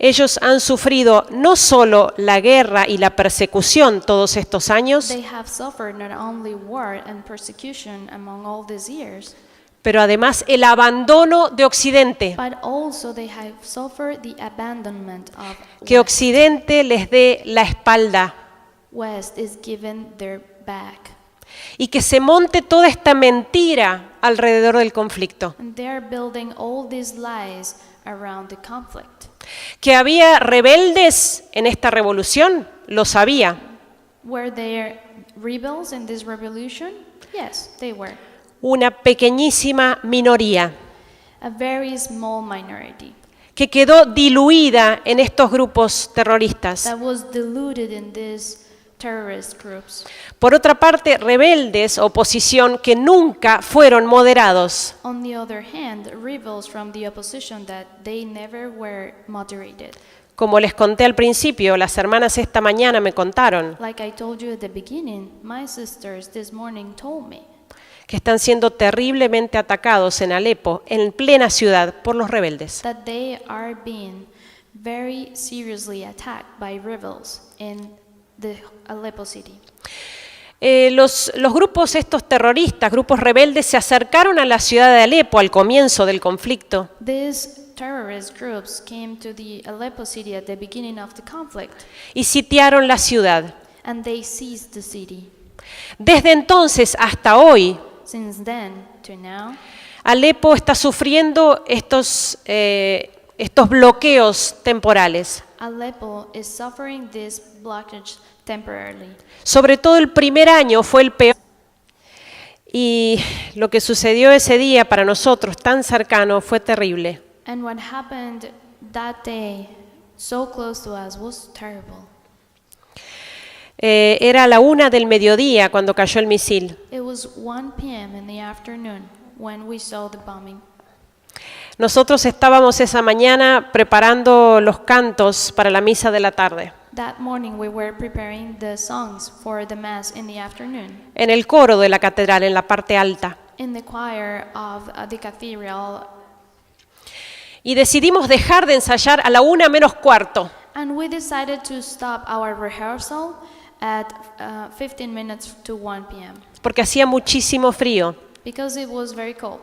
Ellos han sufrido no solo la guerra y la persecución todos estos años, They have suffered not only war and persecution among all these years, pero además el abandono de Occidente, but also they have suffered the abandonment of que Occidente les dé la espalda West is given their back. y que se monte toda esta mentira alrededor del conflicto. And they are building all these lies around the conflict. Que había rebeldes en esta revolución, lo sabía. Were there rebels in this revolution? Yes, they were. Una pequeñísima minoría A very small minority que quedó diluida en estos grupos terroristas. that was diluted in these terrorist groups. Por otra parte, rebeldes, oposición, que nunca fueron moderados. On the other hand, rebels from the opposition that they never were moderated. Como les conté al principio, las hermanas esta mañana me contaron Like I told you at the beginning, my sisters this morning told me que están siendo terriblemente atacados en Alepo, en plena ciudad, por los rebeldes. that they are being very seriously attacked by rebels in the Aleppo city. Los grupos estos terroristas, grupos rebeldes, se acercaron a la ciudad de Alepo al comienzo del conflicto These terrorist groups came to the Aleppo city at the beginning of the conflict, y sitiaron la ciudad. and they seized the city. Desde entonces hasta hoy, Since then to now, Alepo está sufriendo estos bloqueos temporales. Aleppo is suffering this blockage temporarily. Sobre todo el primer año fue el peor. Y lo que sucedió ese día para nosotros, tan cercano, fue terrible. And what happened that day, so close to us, was terrible. Era la 1 del mediodía cuando cayó el misil. It was 1 p.m. in the afternoon when we saw the bombing. Nosotros estábamos esa mañana preparando los cantos para la misa de la tarde, That morning we were preparing the songs for the mass in the afternoon en el coro de la catedral, en la parte alta. in the choir of the cathedral, Y decidimos dejar de ensayar a la 1 menos cuarto. and we decided to stop our rehearsal at 15 minutes to 1 p.m. Porque hacía muchísimo frío. because it was very cold.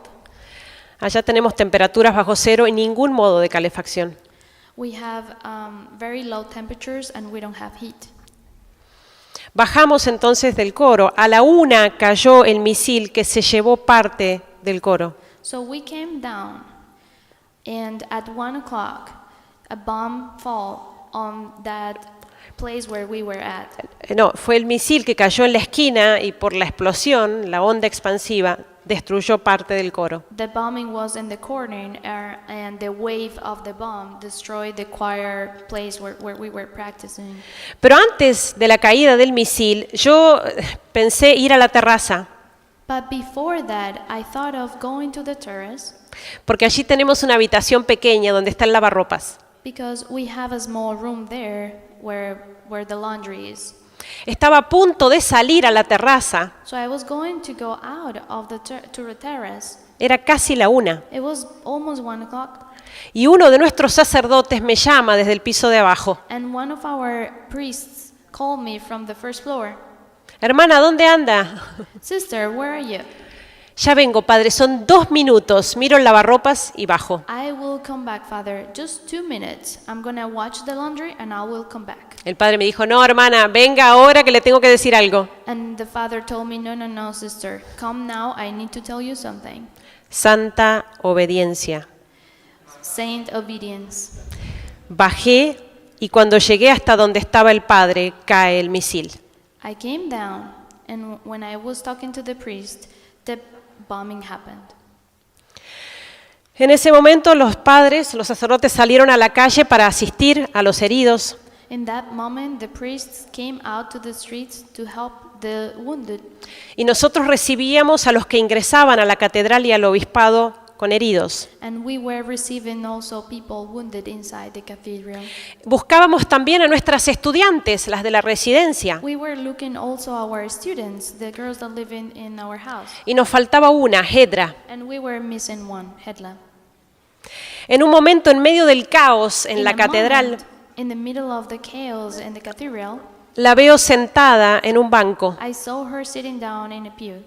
Allá tenemos temperaturas bajo cero y ningún modo de calefacción. We have very low temperatures and we don't have heat. Bajamos entonces del coro. A la 1 cayó el misil que se llevó parte del coro. So we came down, and at 1 o'clock, a bomb fell on that place where we were at. No, fue el misil que cayó en la esquina y por la explosión, la onda expansiva, destruyó parte del coro. The bombing was in the corner, and the wave of the bomb destroyed the choir place where we were practicing. Pero antes de la caída del misil, yo pensé ir a la terraza, But before that, I thought of going to the terrace porque allí tenemos una habitación pequeña donde está el lavarropas. because we have a small room there where the laundry is. Estaba a punto de salir a la terraza, So I was going to go out of to the terrace. era casi la 1, It was almost 1 o'clock, y uno de nuestros sacerdotes me llama desde el piso de abajo. and one of our priests called me from the first floor. Hermana, ¿dónde anda? Sister, where are you? Ya vengo, padre, son 2 minutos, miro el lavarropas y bajo. I will come back, Father. Just 2 minutes. I'm going to watch the laundry and I will come back. El padre me dijo, no, hermana, venga ahora que le tengo que decir algo. And the father told me, no, sister. Come now. I need to tell you something. Santa obediencia. Saint obedience. Bajé y cuando llegué hasta donde estaba el padre, cae el misil. I came down, and when I was talking to the priest, the bombing happened. En ese momento los padres, los sacerdotes salieron a la calle para asistir a los heridos. In that moment, the priests came out to the streets to help the wounded, Y nosotros recibíamos a los que ingresaban a la catedral y al obispado con heridos. and we were receiving also people wounded inside the cathedral. Buscábamos también a nuestras estudiantes, las de la residencia, We were looking also our students, the girls that live in our house, y nos faltaba una, Hedra. and we were missing one, Hedla. En un momento en medio del caos en In la a catedral, moment, in the middle of the chaos in the cathedral, la veo sentada en un banco. I saw her sitting down in a pew.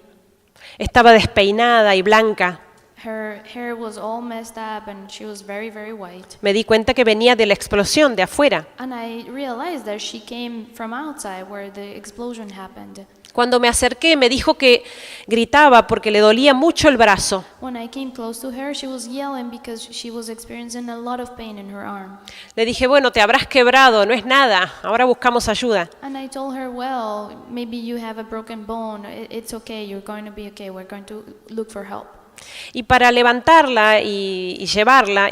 Estaba despeinada y blanca. Her hair was all messed up and she was very, very white. Me di cuenta que venía de la explosión de afuera. And I realized that she came from outside where the explosion happened. Cuando me acerqué me dijo que gritaba porque le dolía mucho el brazo. When I came close to her, she was yelling because she was experiencing a lot of pain in her arm. Le dije, bueno, te habrás quebrado, no es nada, ahora buscamos ayuda. And I told her, well, maybe you have a broken bone. It's okay, you're going to be okay. We're going to look for help. Y para levantarla y llevarla,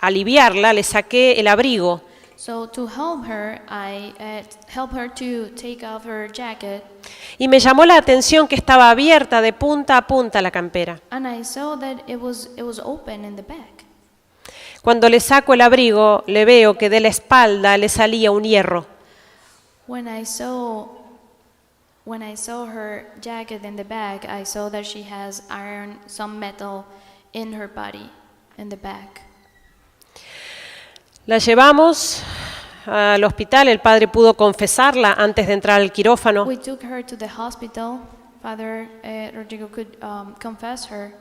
aliviarla, le saqué el abrigo. So to help her, I helped her to take off her jacket. Y me llamó la atención que estaba abierta de punta a punta la campera. And I saw that it was open in the back. Cuando le saco el abrigo, le veo que de la espalda le salía un hierro. When I saw her jacket in the back, I saw that she has iron, some metal in her body, in the back. La llevamos al hospital, el padre pudo confesarla antes de entrar al quirófano. We took her to the hospital. Father Rodrigo could confess her.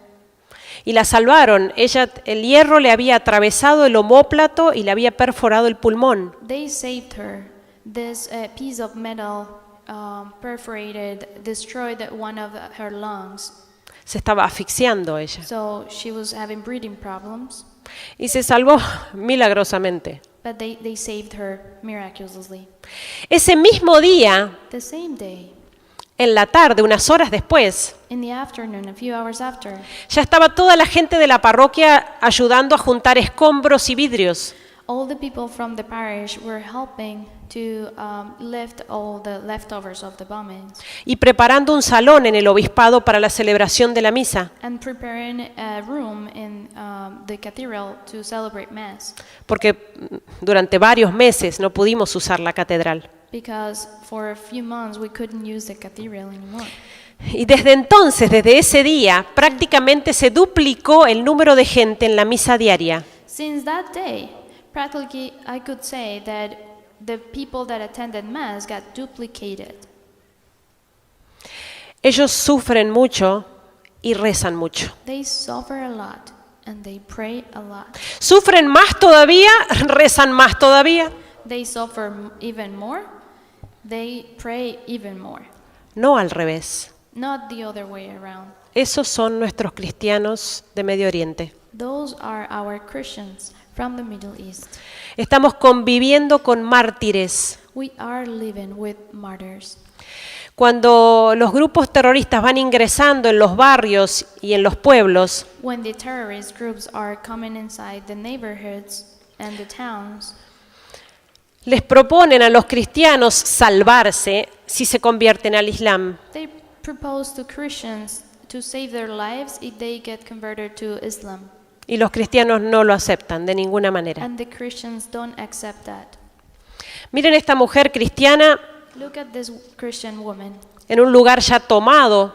Y la salvaron. El hierro le había atravesado el omóplato y le había perforado el pulmón. They saved her. This piece of metal perforated, destroyed one of her lungs. Se estaba asfixiando ella. So she was having breathing problems. Y se salvó milagrosamente. But they saved her miraculously. Ese mismo día, The same day, en la tarde, unas horas después, in the afternoon, a few hours after, ya estaba toda la gente de la parroquia ayudando a juntar escombros y vidrios. all the people from the parish were helping to lift all the leftovers of the bombings Y preparando un salón en el obispado para la celebración de la misa, and preparing a room in the cathedral to celebrate Mass. porque durante varios meses no pudimos usar la catedral. Because for a few months we couldn't use the cathedral anymore. Y desde entonces, desde ese día, prácticamente se duplicó el número de gente en la misa diaria. Since that day, practically I could say that the people that attended Mass got duplicated. Ellos sufren mucho y rezan mucho. They suffer a lot and they pray a lot. Sufren más todavía, rezan más todavía. They suffer even more. They pray even more. No al revés. Not the other way around. Esos son nuestros cristianos de Medio Oriente. Those are our Christians from the Middle East. Estamos conviviendo con mártires. We are living with martyrs. Cuando los grupos terroristas van ingresando en los barrios y en los pueblos, When the terrorist groups are coming inside the neighborhoods and the towns, les proponen a los cristianos salvarse si se convierten al Islam. they propose to Christians to save their lives if they get converted to Islam. Y los cristianos no lo aceptan de ninguna manera. And the Christians don't accept that. Miren esta mujer cristiana Look at this Christian woman en un lugar ya tomado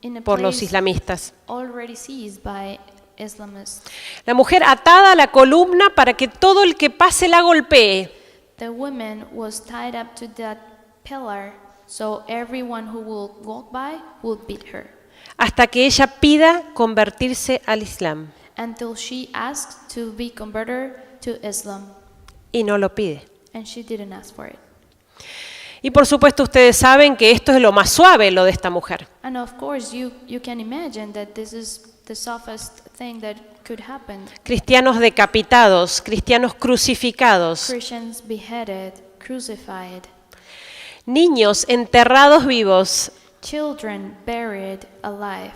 in a por los place islamistas. already seized by Islamists. La mujer atada a la columna para que todo el que pase la golpee. The woman was tied up to that pillar so everyone who will walk by would beat her Hasta que ella pida convertirse al Islam. until she asked to be converted to Islam, Y no lo pide. and she didn't ask for it. Y por supuesto ustedes saben que esto es lo más suave, lo de esta mujer. And of course you can imagine that this is the softest thing that could happen. Cristianos decapitados, cristianos crucificados, Christians beheaded, crucified, niños enterrados vivos children buried alive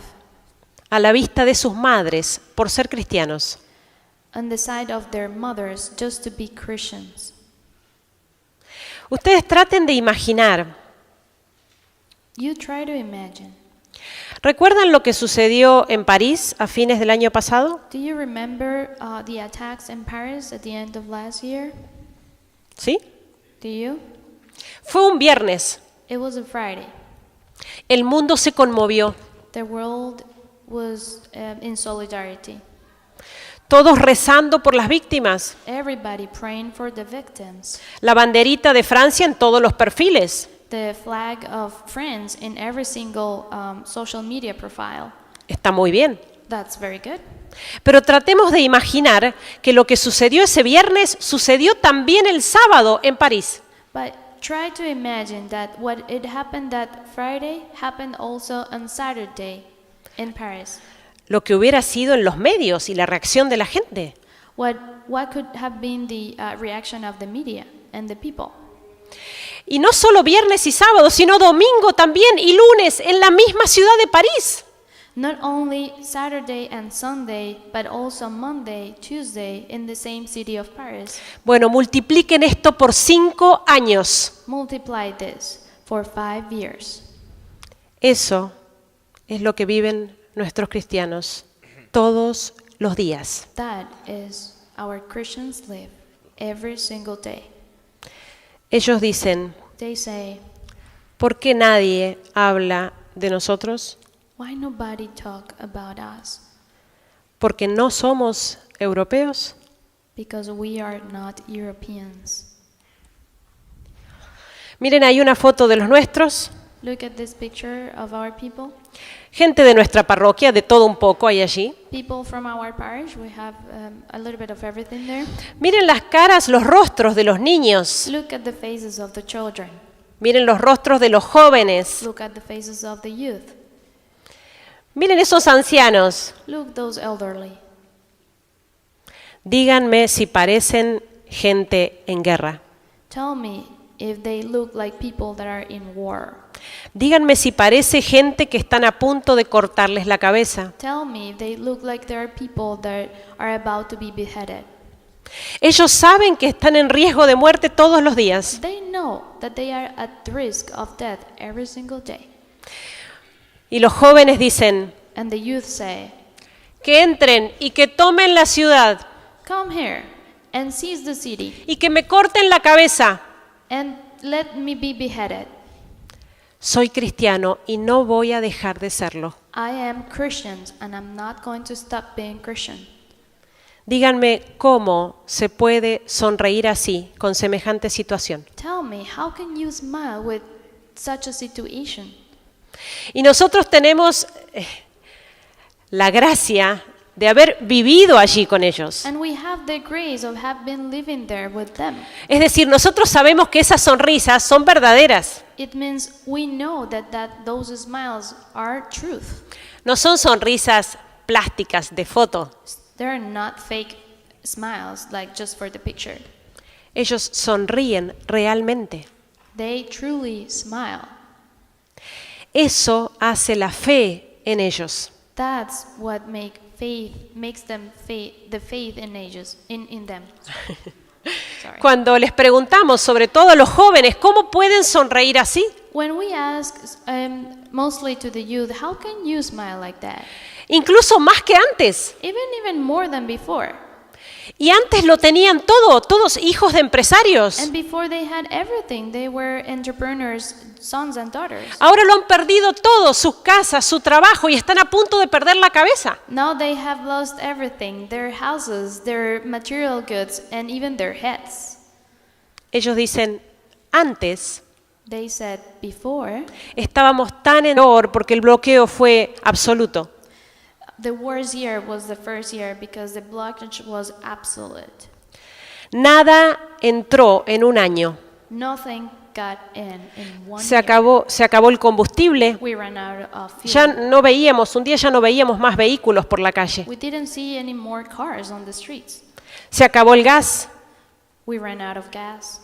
a la vista de sus madres por ser cristianos. on the side of their mothers just to be Christians. Ustedes traten de imaginar. You try to imagine. ¿Recuerdan lo que sucedió en París a fines del año pasado? Do you remember the attacks in Paris at the end of last year? ¿Sí? Do you? Fue un viernes. It was a Friday. El mundo se conmovió. The world was in solidarity. Todos rezando por las víctimas. Everybody praying for the victims. La banderita de Francia en todos los perfiles. The flag of France in every single social media profile. Está muy bien. That's very good. Pero tratemos de imaginar que lo que sucedió ese viernes sucedió también el sábado en París. But try to imagine that what it happened that Friday happened also on Saturday in Paris. Lo que hubiera sido en los medios y la reacción de la gente. What could have been the reaction of the media and the people? Y no solo viernes y sábado, sino domingo también y lunes en la misma ciudad de París. Not only Saturday and Sunday, but also Monday, Tuesday in the same city of Paris. Bueno, multipliquen esto por 5 años. Multiply this for 5 years. Eso es lo que viven nuestros cristianos todos los días. That is our Christians live every single day. Ellos dicen, They say, ¿por qué nadie habla de nosotros? why nobody talk about us? ¿Porque no somos europeos? Because we are not Europeans. Miren, hay una foto de los nuestros, Look at this picture of our people. gente de nuestra parroquia, de todo un poco hay allí. People from our parish, we have a little bit of everything there. Miren las caras, los rostros de los niños. Look at the faces of the children. Miren los rostros de los jóvenes. Look at the faces of the youth. Miren esos ancianos. Look those elderly. Díganme si parecen gente en guerra. Tell me if they look like people that are in war. Díganme si parece gente que están a punto de cortarles la cabeza. Tell me if they look like there are people that are about to be beheaded. Ellos saben que están en riesgo de muerte todos los días. They know that they are at risk of death every single day. Y los jóvenes dicen, And the youth say, que entren y que tomen la ciudad come here and seize the city y que me corten la cabeza. and let me be beheaded. Soy cristiano y no voy a dejar de serlo. I am Christian and I'm not going to stop being Christian. Díganme cómo se puede sonreír así con semejante situación. Tell me, how can you smile with such a situation? Y nosotros tenemos la gracia de haber vivido allí con ellos. And we have the grace of have been living there with them. Es decir, nosotros sabemos que esas sonrisas son verdaderas. It means we know that those smiles are truth. No son sonrisas plásticas de foto. They're not fake smiles like just for the picture. Ellos sonríen realmente. They truly smile. Eso hace la fe en ellos. That's what makes them the faith in them. Sorry. Cuando les preguntamos, sobre todo a los jóvenes, ¿cómo pueden sonreír así? When we ask mostly to the youth, how can you smile like that? Incluso más que antes. Even more than before. Y antes lo tenían todo, todos hijos de empresarios. And before they had everything, they were entrepreneurs, sons and daughters. Ahora lo han perdido todo, sus casas, su trabajo, y están a punto de perder la cabeza. Now they have lost everything, their houses, their material goods, and even their heads. Ellos dicen, antes They said before, estábamos tan en horror porque el bloqueo fue absoluto. the worst year was the first year because the blockage was absolute. Nada entró en un año. Nothing got in one Se year. acabó el combustible. We ran out of fuel. Ya no veíamos, un día ya no veíamos más vehículos por la calle. We didn't see any more cars on the streets. Se acabó el gas. We ran out of gas.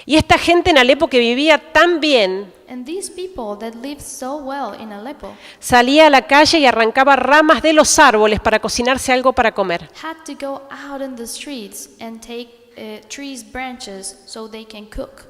Y esta gente en Alepo que vivía tan bien, And these people that lived so well in Aleppo salía a la calle y arrancaba ramas de los árboles para cocinarse algo para comer. had to go out in the streets and take trees branches so they can cook.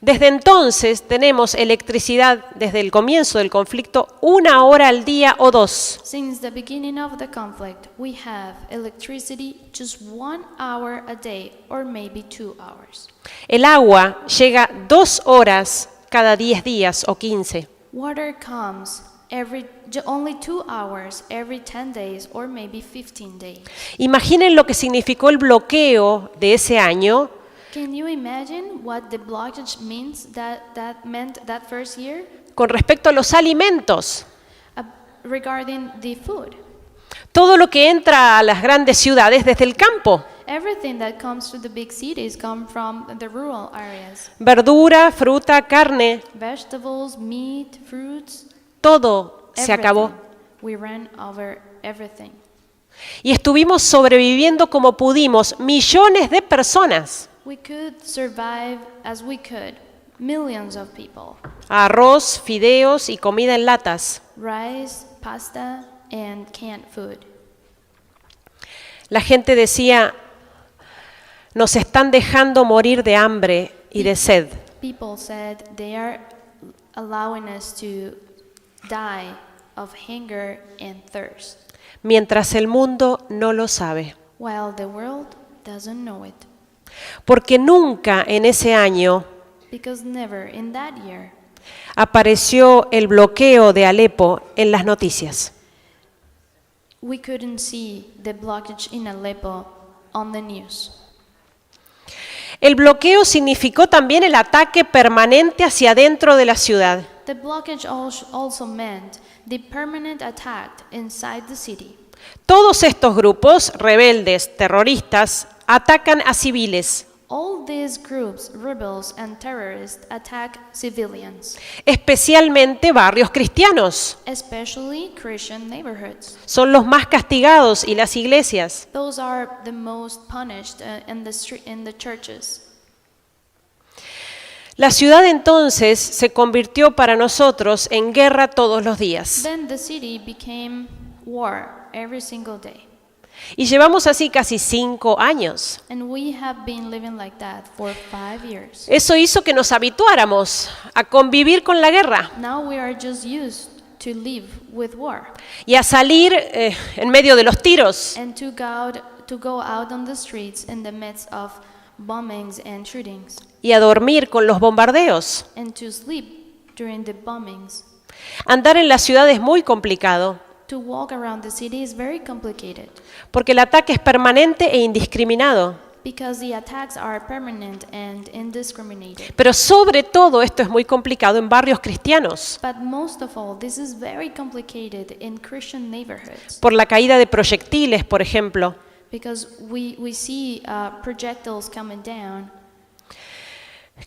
Desde entonces tenemos electricidad desde el comienzo del conflicto 1 hora al día o 2. Since the beginning of the conflict, we have electricity just 1 hour a day or maybe 2 hours. El agua llega 2 horas cada 10 días o 15. Water comes only 2 hours every 10 days or maybe 15 days. Imaginen lo que significó el bloqueo de ese año Can you imagine what the blockage means that meant that first year con respecto a los alimentos. regarding the food? Todo lo que entra a las grandes ciudades desde el campo. Everything that comes to the big cities come from the rural areas. Verdura, fruta, carne, Vegetables, meat, fruits, todo se acabó. everything. We ran over everything. Y estuvimos sobreviviendo como pudimos, millones de personas. We could survive as we could, millions of people. Arroz, fideos y comida en latas. Rice, pasta, and canned food. La gente decía, nos están dejando morir de hambre y de sed. People said they are allowing us to die of hunger and thirst, Mientras el mundo no lo sabe. while the world doesn't know it. Porque nunca en ese año Because never in that year apareció el bloqueo de Alepo en las noticias. we couldn't see the blockage in Aleppo on the news. El bloqueo significó también el ataque permanente hacia adentro de la ciudad. The blockage also meant the permanent attack inside the city. Todos estos grupos, rebeldes, terroristas, atacan a civiles, All these groups, rebels and terrorists, attack civilians, especialmente barrios cristianos. especially Christian neighborhoods. Son los más castigados y las iglesias. Those are the most punished in the churches. La ciudad entonces se convirtió para nosotros en guerra todos los días. Then the city became war every single day. Y llevamos así casi 5 años. And we have been living like that for 5 years. Eso hizo que nos habituáramos a convivir con la guerra Now we are just used to live with war y a salir en medio de los tiros. and to go out on the streets in the midst of bombings and shootings Y a dormir con los bombardeos. and to sleep during the bombings. Andar en la ciudad es muy complicado, To walk around the city is very complicated porque el ataque es permanente e indiscriminado. Because the attacks are permanent and indiscriminated. Pero sobre todo esto es muy complicado en barrios cristianos, But most of all, this is very complicated in Christian neighborhoods. por la caída de proyectiles, por ejemplo. Because we see projectiles coming down,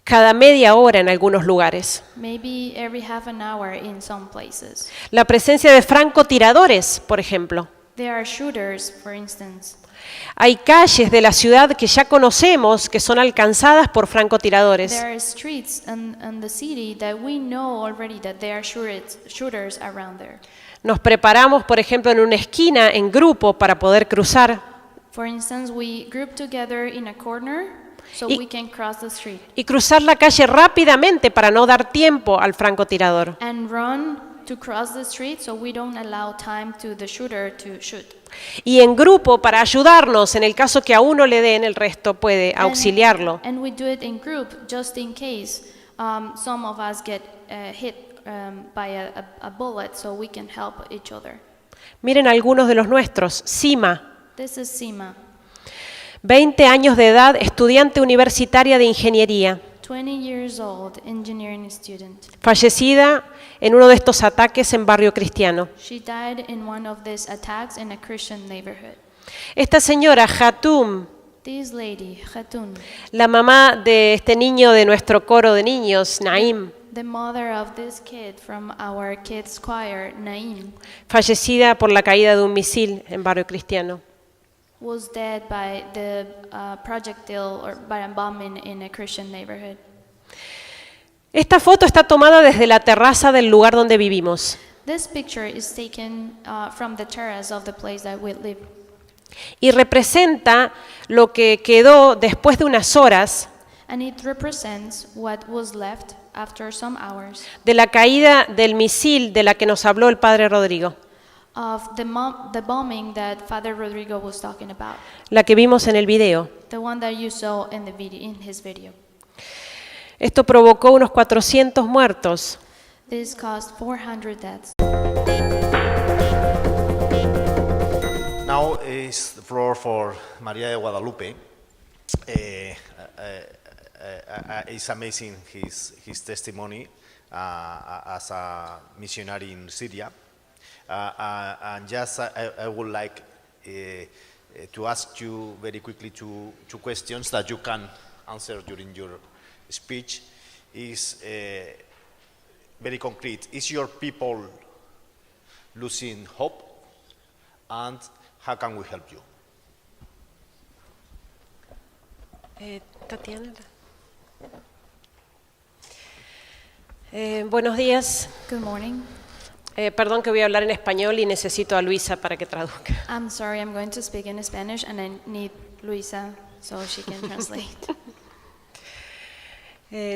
Cada media hora en algunos lugares. maybe every half an hour in some places. La presencia de francotiradores, por ejemplo. There are shooters, for instance. Hay calles de la ciudad que ya conocemos que son alcanzadas por francotiradores. There are streets in the city that we know already that there are shooters around there. Nos preparamos, por ejemplo, en una esquina en grupo para poder cruzar For instance, we group together in a corner so we can cross the street y cruzar la calle rápidamente para no dar tiempo al francotirador. and run to cross the street so we don't allow time to the shooter to shoot. Y en grupo para ayudarnos, en el caso que a uno le den, el resto puede auxiliarlo. And we do it in group just in case some of us get hit by a bullet so we can help each other. Miren algunos de los nuestros. Sima, This is Sima, 20 años de edad, estudiante universitaria de ingeniería, 20 years old, engineering student. fallecida en uno de estos ataques en barrio cristiano. She died in one of these attacks in a Christian neighborhood. Esta señora, Hatum, This lady, Khatun, la mamá de este niño de nuestro coro de niños, Naim, the mother of this kid from our kids choir, Naim, fallecida por la caída de un misil en barrio cristiano. was dead by the projectile or by a bombing in a Christian neighborhood. Esta foto está tomada desde la terraza del lugar donde vivimos. This picture is taken from the terrace of the place that we live. Y representa lo que quedó después de unas horas And it represents what was left after some hours de la caída del misil de la que nos habló el padre Rodrigo, of the bombing that Father Rodrigo was talking about, la que vimos en el video. the one that you saw in the video, in his video. Esto provocó unos 400 muertos. This caused 400 deaths. Now is the floor for Maria de Guadalupe. It's amazing his testimony as a missionary in Syria. And just I would like to ask you very quickly two questions that you can answer during your speech. Is very concrete. Is your people losing hope? And how can we help you? Tatiana. Buenos días. Good morning. Perdón que voy a hablar en español y necesito a Luisa para que traduzca. I'm sorry, I'm going to speak in Spanish and I need Luisa so she can translate.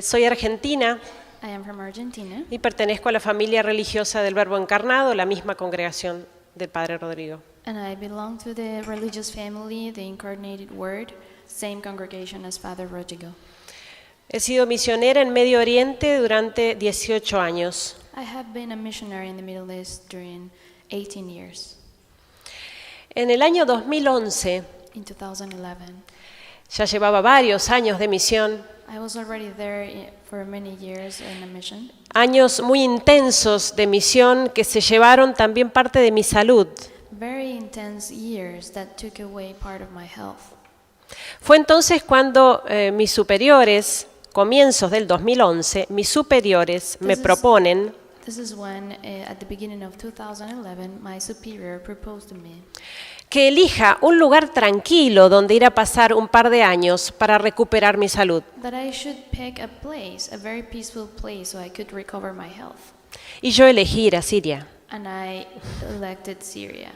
Soy argentina I am from Argentina y pertenezco a la familia religiosa del Verbo Encarnado, la misma congregación del Padre Rodrigo. and I belong to the religious family, the Incarnated Word, same congregation as Father Rodrigo. He sido misionera en Medio Oriente durante 18 años. I have been a missionary in the Middle East during 18 years. En el año 2011, In 2011, ya llevaba varios años de misión, I was already there for many years in a mission. años muy intensos de misión que se llevaron también parte de mi salud. Very intense years that took away part of my health. Fue entonces cuando mis superiores, comienzos del 2011, mis superiores me proponen This is when, at the beginning of 2011, my superior proposed to me que elija un lugar tranquilo donde ir a pasar un par de años para recuperar mi salud. that I should pick a place, a very peaceful place, so I could recover my health. Y yo elegí ir a Siria, And I elected Syria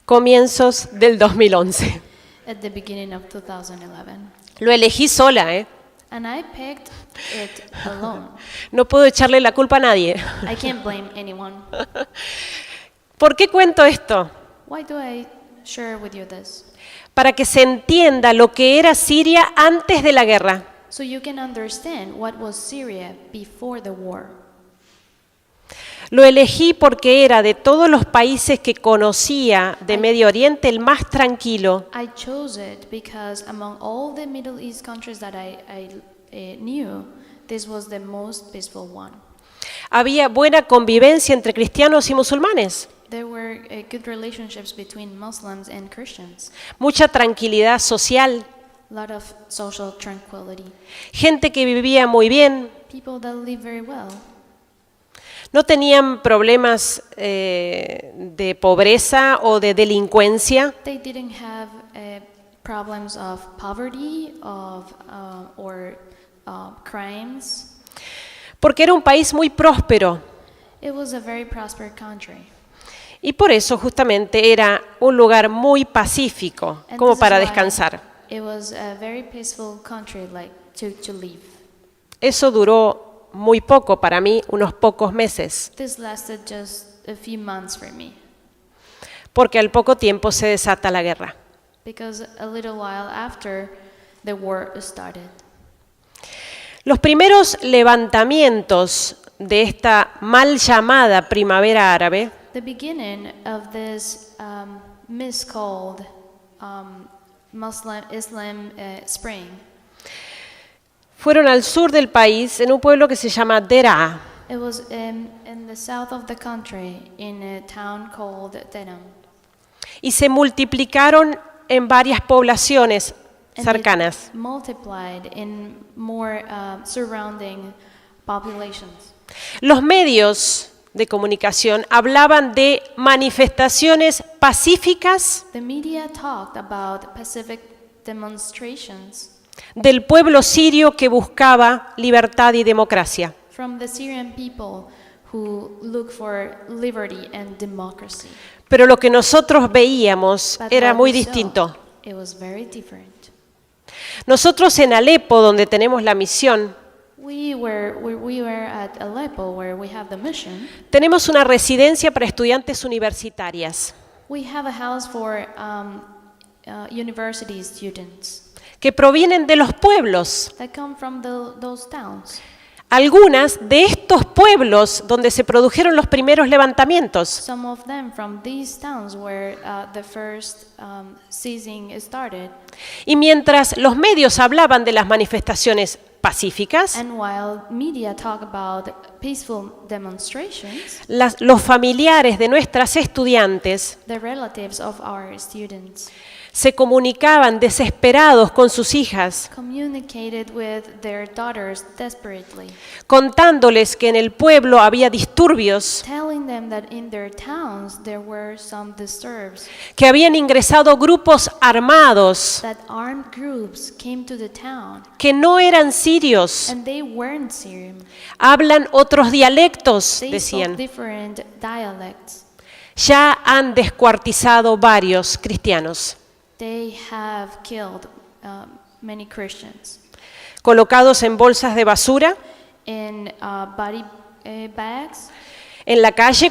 comienzos del 2011. at the beginning of 2011. Lo elegí sola, ¿eh? And I picked it alone. No puedo echarle la culpa a nadie. I can't blame anyone. ¿Por qué cuento esto? Why do I share with you this? Para que se entienda lo que era Siria antes de la guerra. So you can understand what was Syria before the war. Lo elegí porque era de todos los países que conocía de Medio Oriente el más tranquilo. I chose it because among all the Middle East countries that I knew, this was the most peaceful one. Había buena convivencia entre cristianos y musulmanes, There were good relationships between Muslims and Christians, mucha tranquilidad social, a lot of social tranquility, gente que vivía muy bien, people that live very well. no tenían problemas de pobreza o de delincuencia. They didn't have problems of poverty or crimes. Porque era un país muy próspero It was a very prosperous country. y por eso justamente era un lugar muy pacífico, And como this is para why descansar. It was a very peaceful country like to live. Eso duró muy poco para mí, unos pocos meses, This lasted just a few months for me porque al poco tiempo se desata la guerra. because a little while after the war started. Los primeros levantamientos de esta mal llamada primavera árabe The beginning of this miscalled Islam spring. fueron al sur del país, en un pueblo que se llama Deraa. It was in the south of the country in a town called Denham. Y se multiplicaron en varias poblaciones And cercanas. it multiplied in more surrounding populations. Los medios de comunicación hablaban de manifestaciones pacíficas The media talked about pacific demonstrations del pueblo sirio que buscaba libertad y democracia. from the Syrian people who look for liberty and democracy. Pero lo que nosotros veíamos But era what muy we saw, distinto. it was very different. Nosotros en Alepo, donde tenemos la misión, We were at Aleppo where we have the mission. tenemos una residencia para estudiantes universitarias We have a house for university students que provienen de los pueblos. that come from those towns. Algunas de estos pueblos donde se produjeron los primeros levantamientos. Some of them from these towns where the first seizing started. Y mientras los medios hablaban de las manifestaciones pacíficas, And while media talk about peaceful demonstrations, los familiares de nuestras estudiantes the relatives of our students se comunicaban desesperados con sus hijas, communicated with their daughters desperately, contándoles que en el pueblo había disturbios, telling them that in their towns there were some disturbs, que habían ingresado grupos armados that armed groups came to the town, que no eran sirios, and they weren't Syrian. hablan otros dialectos, They spoke decían. different dialects. Ya han descuartizado varios cristianos, They have killed many Christians colocados en bolsas de basura, in body bags en la calle